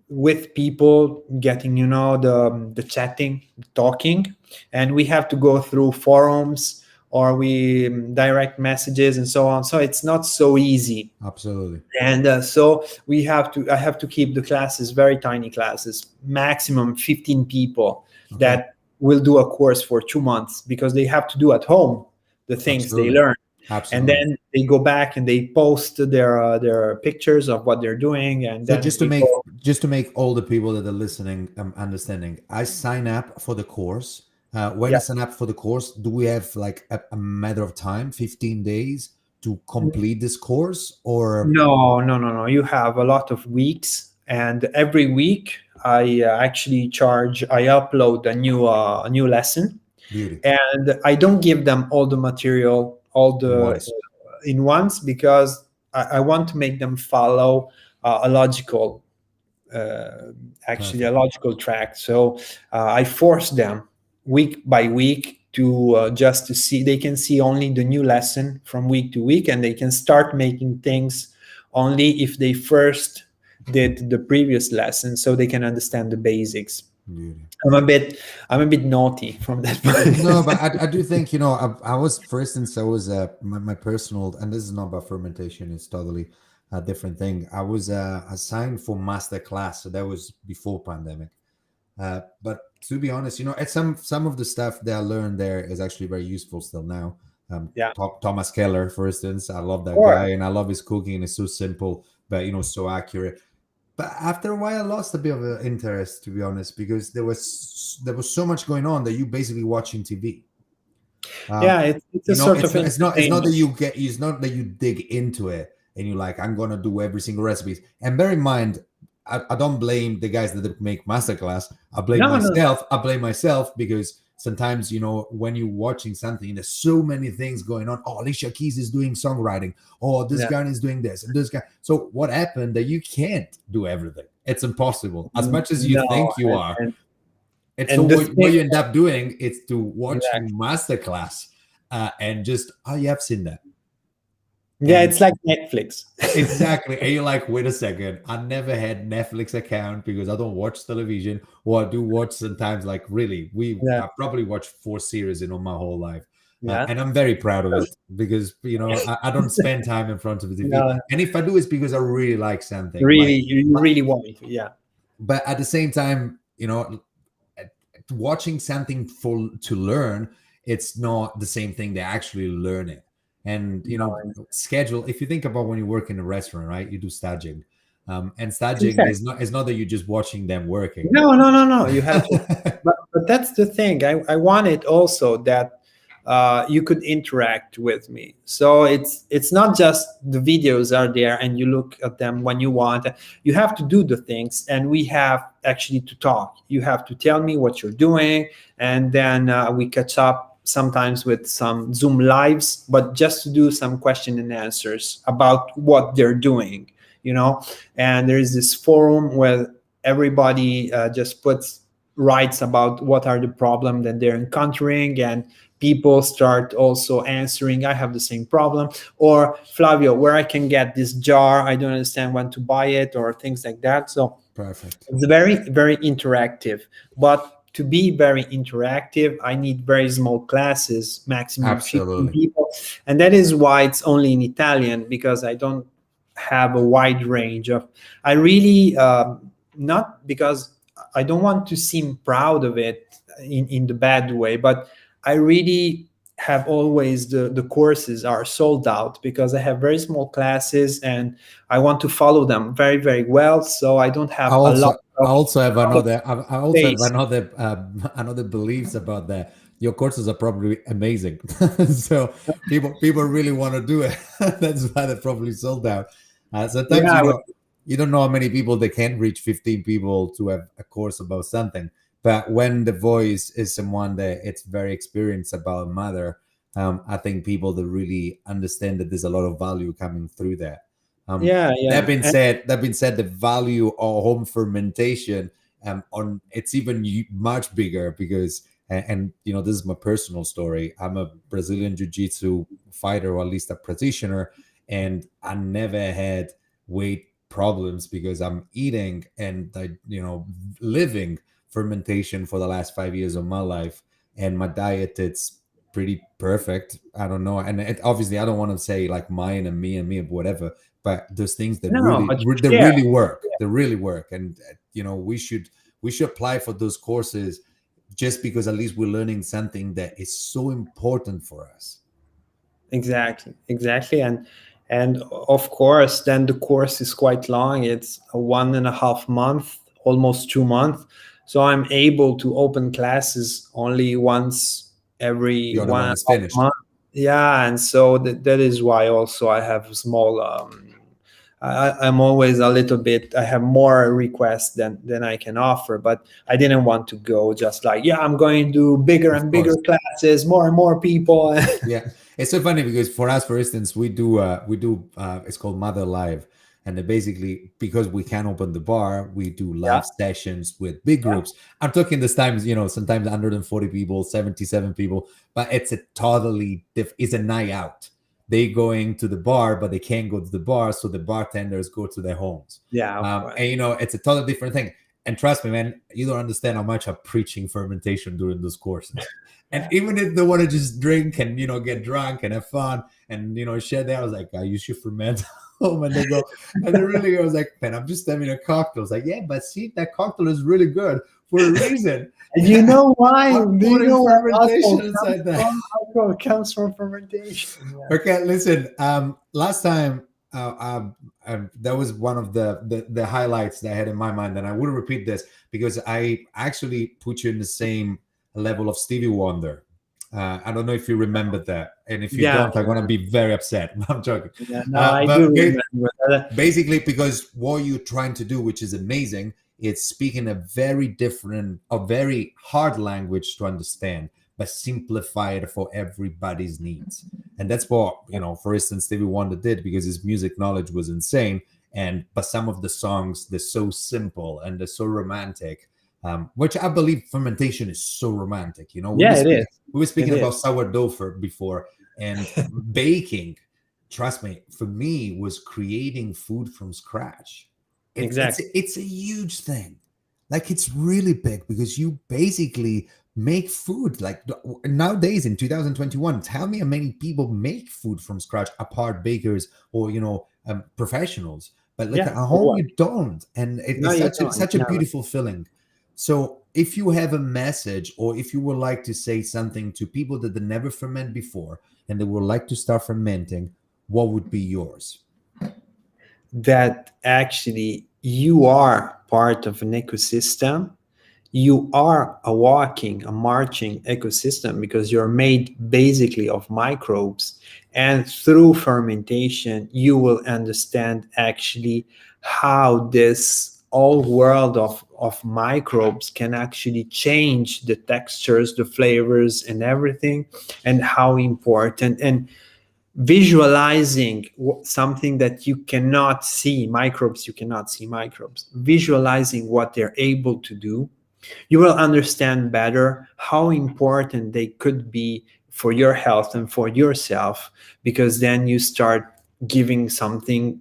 Speaker 2: with people, getting, the chatting, talking, and we have to go through forums or we direct messages and so on. So it's not so easy.
Speaker 1: Absolutely.
Speaker 2: And so I have to keep the classes very tiny classes, maximum 15 people that will do a course for 2 months, because they have to do at home the things they learn.
Speaker 1: Absolutely.
Speaker 2: And then they go back and they post their pictures of what they're doing. And
Speaker 1: so
Speaker 2: then
Speaker 1: just to make all the people that are listening understanding, I sign up for the course. When I sign up for the course, do we have like a matter of time, 15 days to complete this course, or?
Speaker 2: No. You have a lot of weeks, and every week I actually I upload a new lesson.
Speaker 1: Beauty.
Speaker 2: And I don't give them all the material, in once, because I want to make them follow a logical track. So I force them week by week to just to see. They can see only the new lesson from week to week, and they can start making things only if they first did the previous lesson, so they can understand the basics.
Speaker 1: Beauty.
Speaker 2: I'm a bit naughty from that point.
Speaker 1: No, but I do think, I was, for instance, my personal, and this is not about fermentation, it's totally a different thing. I was assigned for master class, so that was before pandemic. But to be honest, some of the stuff that I learned there is actually very useful still now. Thomas Keller, for instance, I love that guy, and I love his cooking. It's so simple, but so accurate. But after a while, I lost a bit of interest, to be honest, because there was so much going on that you basically watching TV.
Speaker 2: Yeah, it's a sort of
Speaker 1: It's not that
Speaker 2: entertainment.
Speaker 1: it's not that you dig into it and you're like, I'm gonna do every single recipes. And bear in mind, I don't blame the guys that make masterclass. I blame
Speaker 2: No, no,
Speaker 1: myself. I blame myself because sometimes, when you're watching something, there's so many things going on. Oh, Alicia Keys is doing songwriting. Oh, this
Speaker 2: yeah.
Speaker 1: guy is doing this and this guy. So what happened that you can't do everything? It's impossible. As much as you
Speaker 2: No,
Speaker 1: think you are.
Speaker 2: and
Speaker 1: And so
Speaker 2: and the
Speaker 1: what
Speaker 2: thing,
Speaker 1: you end up doing is to watch
Speaker 2: exactly.
Speaker 1: masterclass and just, oh, you have seen that.
Speaker 2: Yeah,
Speaker 1: And
Speaker 2: it's like Netflix.
Speaker 1: exactly. And you're like, wait a second. I never had Netflix account because I don't watch television, or I do watch sometimes. Like really,
Speaker 2: Yeah,
Speaker 1: I probably watched 4 series in all my whole life,
Speaker 2: yeah.
Speaker 1: and I'm very proud of it because I don't spend time in front of the TV,
Speaker 2: No,
Speaker 1: and if I do, it's because I really like something.
Speaker 2: really, you really want it. Yeah,
Speaker 1: But at the same time, watching something to learn, it's not the same thing they actually learn it. And
Speaker 2: no,
Speaker 1: schedule, if you think about when you work in a restaurant, right, you do staging, and staging
Speaker 2: exactly.
Speaker 1: is not that you're just watching them working.
Speaker 2: No, no, no, no. You have to, but that's the thing. I wanted also that you could interact with me. So it's not just the videos are there and you look at them when you want. You have to do the things, and we have actually to talk. You have to tell me what you're doing, and then we catch up sometimes with some Zoom lives, but just to do some question and answers about what they're doing. And there is this forum where everybody just writes about what are the problems that they're encountering, and people start also answering, I have the same problem, or Flavio, where I can get this jar, I don't understand when to buy it, or things like that. So
Speaker 1: Perfect.
Speaker 2: it's very, very interactive. But to be very interactive, I need very small classes, maximum 15
Speaker 1: Absolutely.
Speaker 2: people. And that is why it's only in Italian, because I don't have a wide range of, I really, not because I don't want to seem proud of it in the bad way, but I really have always the courses are sold out because I have very small classes and I want to follow them very, very well. So I don't
Speaker 1: I
Speaker 2: have a lot
Speaker 1: also I
Speaker 2: of
Speaker 1: also have another I also have
Speaker 2: space.
Speaker 1: another beliefs about that. Your courses are probably amazing, so people really want to do it. That's why they're probably sold out. Sometimes
Speaker 2: Yeah,
Speaker 1: you don't know how many people they can reach 15 people to have a course about something. But when the voice is someone that it's very experienced about a matter, I think people that really understand that there's a lot of value coming through that.
Speaker 2: yeah,
Speaker 1: That
Speaker 2: yeah.
Speaker 1: being said, the value of home fermentation on it's even much bigger because and this is my personal story. I'm a Brazilian jiu-jitsu fighter, or at least a practitioner, and I never had weight problems because I'm eating and I living fermentation for the last 5 years of my life, and my diet it's pretty perfect. I don't know, and obviously I don't want to say like mine and me whatever, but those things that
Speaker 2: No, but you
Speaker 1: they
Speaker 2: share.
Speaker 1: really work. They really work, and we should apply for those courses just because at least we're learning something that is so important for us.
Speaker 2: Exactly, exactly. And of course, then the course is quite long. It's a 1.5 month, almost 2 months. So I'm able to open classes only once every
Speaker 1: The other
Speaker 2: one
Speaker 1: one
Speaker 2: and
Speaker 1: is
Speaker 2: a half
Speaker 1: finished.
Speaker 2: month. Yeah, and so that is why also I have small. I'm always a little bit. I have more requests than I can offer, but I didn't want to go just like, yeah, I'm going to do bigger
Speaker 1: Of
Speaker 2: and bigger
Speaker 1: course.
Speaker 2: classes, more and more people.
Speaker 1: Yeah, it's so funny because for us, for instance, we do it's called Mother Live, and they basically, because we can't open the bar, we do
Speaker 2: Yeah,
Speaker 1: live sessions with big
Speaker 2: yeah,
Speaker 1: groups. I'm talking this times, sometimes 140 people, 77 people, but it's a totally it's a night out. They going to the bar, but they can't go to the bar, so the bartenders go to their homes.
Speaker 2: yeah, of course.
Speaker 1: And it's a totally different thing. And trust me, man, you don't understand how much I'm preaching fermentation during those courses. And even if they want to just drink and get drunk and have fun and share that, I was like, you should ferment home. And they go, and they really go, I was like, man, I'm just having a cocktail. I was like, yeah, but see, that cocktail is really good for a reason.
Speaker 2: And you know why?
Speaker 1: I'm
Speaker 2: Do you
Speaker 1: putting
Speaker 2: know where
Speaker 1: fermentation
Speaker 2: alcohol
Speaker 1: inside
Speaker 2: comes
Speaker 1: that.
Speaker 2: from? Alcohol comes from fermentation. Yeah.
Speaker 1: Okay, listen. Last time. that was one of the highlights that I had in my mind, and I will repeat this because I actually put you in the same level of Stevie Wonder. I don't know if you remember that, and if you
Speaker 2: Yeah,
Speaker 1: don't, I'm gonna be very upset. I'm joking.
Speaker 2: yeah, no, I do remember that.
Speaker 1: Basically, because what you're trying to do, which is amazing, it's speaking a very hard language to understand, but simplify it for everybody's needs. And that's what, for instance, Stevie Wonder did, because his music knowledge was insane. And but some of the songs, they're so simple and they're so romantic, which I believe fermentation is so romantic.
Speaker 2: Yeah, it is.
Speaker 1: We were speaking
Speaker 2: It
Speaker 1: about
Speaker 2: is.
Speaker 1: sourdough before, and baking. Trust me, for me, was creating food from scratch.
Speaker 2: Exactly.
Speaker 1: It's a huge thing. Like, it's really big because you basically make food. Like, nowadays in 2021, tell me how many people make food from scratch apart bakers or professionals. But like
Speaker 2: Yeah.
Speaker 1: at home, you don't, and
Speaker 2: No,
Speaker 1: it's
Speaker 2: you don't.
Speaker 1: such a
Speaker 2: Never.
Speaker 1: beautiful feeling. So if you have a message, or if you would like to say something to people that they never ferment before and they would like to start fermenting, what would be yours?
Speaker 2: That actually you are part of an ecosystem. You are a walking, a marching ecosystem, because you're made basically of microbes. And through fermentation, you will understand actually how this whole world of microbes can actually change the textures, the flavors, and everything, and how important. And visualizing something that you cannot see, microbes, you cannot see microbes, visualizing what they're able to do, you will understand better how important they could be for your health and for yourself, because then you start giving something,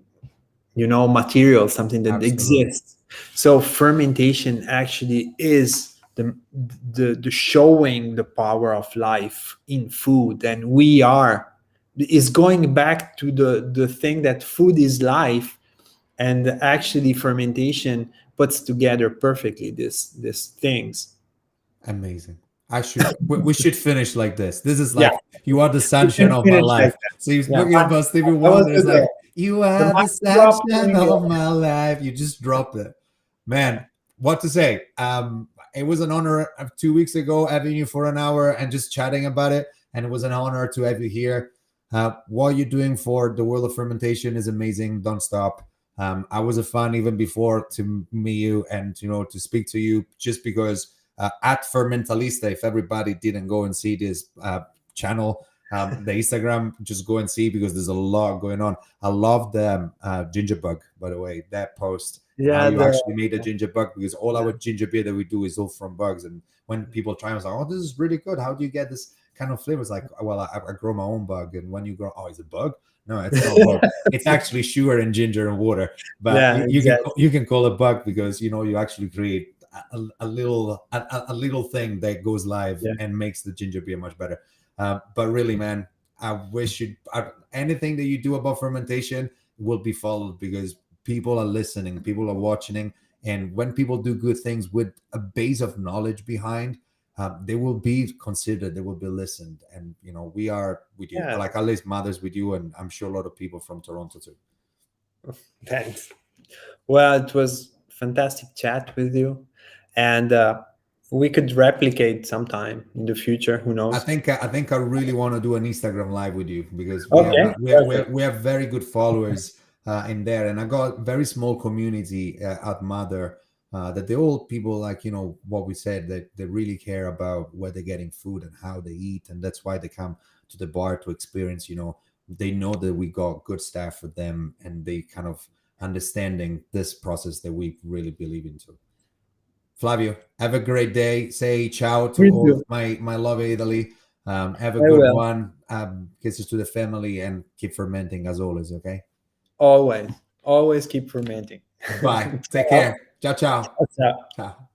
Speaker 2: material, something that
Speaker 1: Absolutely.
Speaker 2: exists. So fermentation actually is the showing the power of life in food. And we are is going back to the thing that food is life. And actually fermentation puts together perfectly this things.
Speaker 1: Amazing. We should finish like this. This is
Speaker 2: Yeah,
Speaker 1: like, you are the
Speaker 2: we
Speaker 1: sunshine
Speaker 2: can
Speaker 1: of my
Speaker 2: finish like
Speaker 1: life.
Speaker 2: that.
Speaker 1: So you're
Speaker 2: Yeah,
Speaker 1: speaking about Stevie
Speaker 2: I was
Speaker 1: Wonder. It's like, you
Speaker 2: the
Speaker 1: are the
Speaker 2: mic drop
Speaker 1: sunshine
Speaker 2: thing.
Speaker 1: of my life. You just dropped it. Man, what to say? It was an honor of 2 weeks ago having you for an hour and just chatting about it. And it was an honor to have you here. What you're doing for the world of fermentation is amazing. Don't stop. I was a fan even before to meet you and to speak to you, just because at Fermentalista, if everybody didn't go and see this channel, the Instagram, just go and see, because there's a lot going on. I love the ginger bug, by the way, that post, and how
Speaker 2: Yeah,
Speaker 1: you actually made a ginger bug, because all
Speaker 2: yeah,
Speaker 1: our ginger beer that we do is all from bugs. And when people try, I was like, oh, this is really good. How do you get this kind of flavor? It's like, well, I grow my own bug. And when you grow, oh, it's a bug? No, it's not a bug. It's actually sugar and ginger and water. But
Speaker 2: yeah,
Speaker 1: you can call it bug, because you actually create a little thing that goes live
Speaker 2: yeah.
Speaker 1: and makes the ginger beer much better. But really, man, I wish anything that you do about fermentation will be followed, because people are listening, people are watching, and when people do good things with a base of knowledge behind, they will be considered, they will be listened. And we are with you,
Speaker 2: Yeah,
Speaker 1: like at least Mothers with you, and I'm sure a lot of people from Toronto too.
Speaker 2: thanks. Well, it was fantastic chat with you, and we could replicate sometime in the future. Who knows?
Speaker 1: I think I really want to do an Instagram live with you, because
Speaker 2: Okay, perfect.
Speaker 1: we have very good followers in there, and I got very small community at Mother, that they all people, like what we said, that they really care about where they're getting food and how they eat, and that's why they come to the bar to experience. They know that we got good staff for them, and they kind of understanding this process that we really believe into. Flavio, have a great day. Say ciao to
Speaker 2: You
Speaker 1: all
Speaker 2: too.
Speaker 1: of my love Italy. Have a
Speaker 2: I
Speaker 1: good
Speaker 2: will.
Speaker 1: one. Kisses to the family, and keep fermenting as always. Okay.
Speaker 2: Always, always keep fermenting.
Speaker 1: Bye. Take
Speaker 2: Ciao.
Speaker 1: care. Ciao, ciao.
Speaker 2: Ciao.
Speaker 1: Ciao.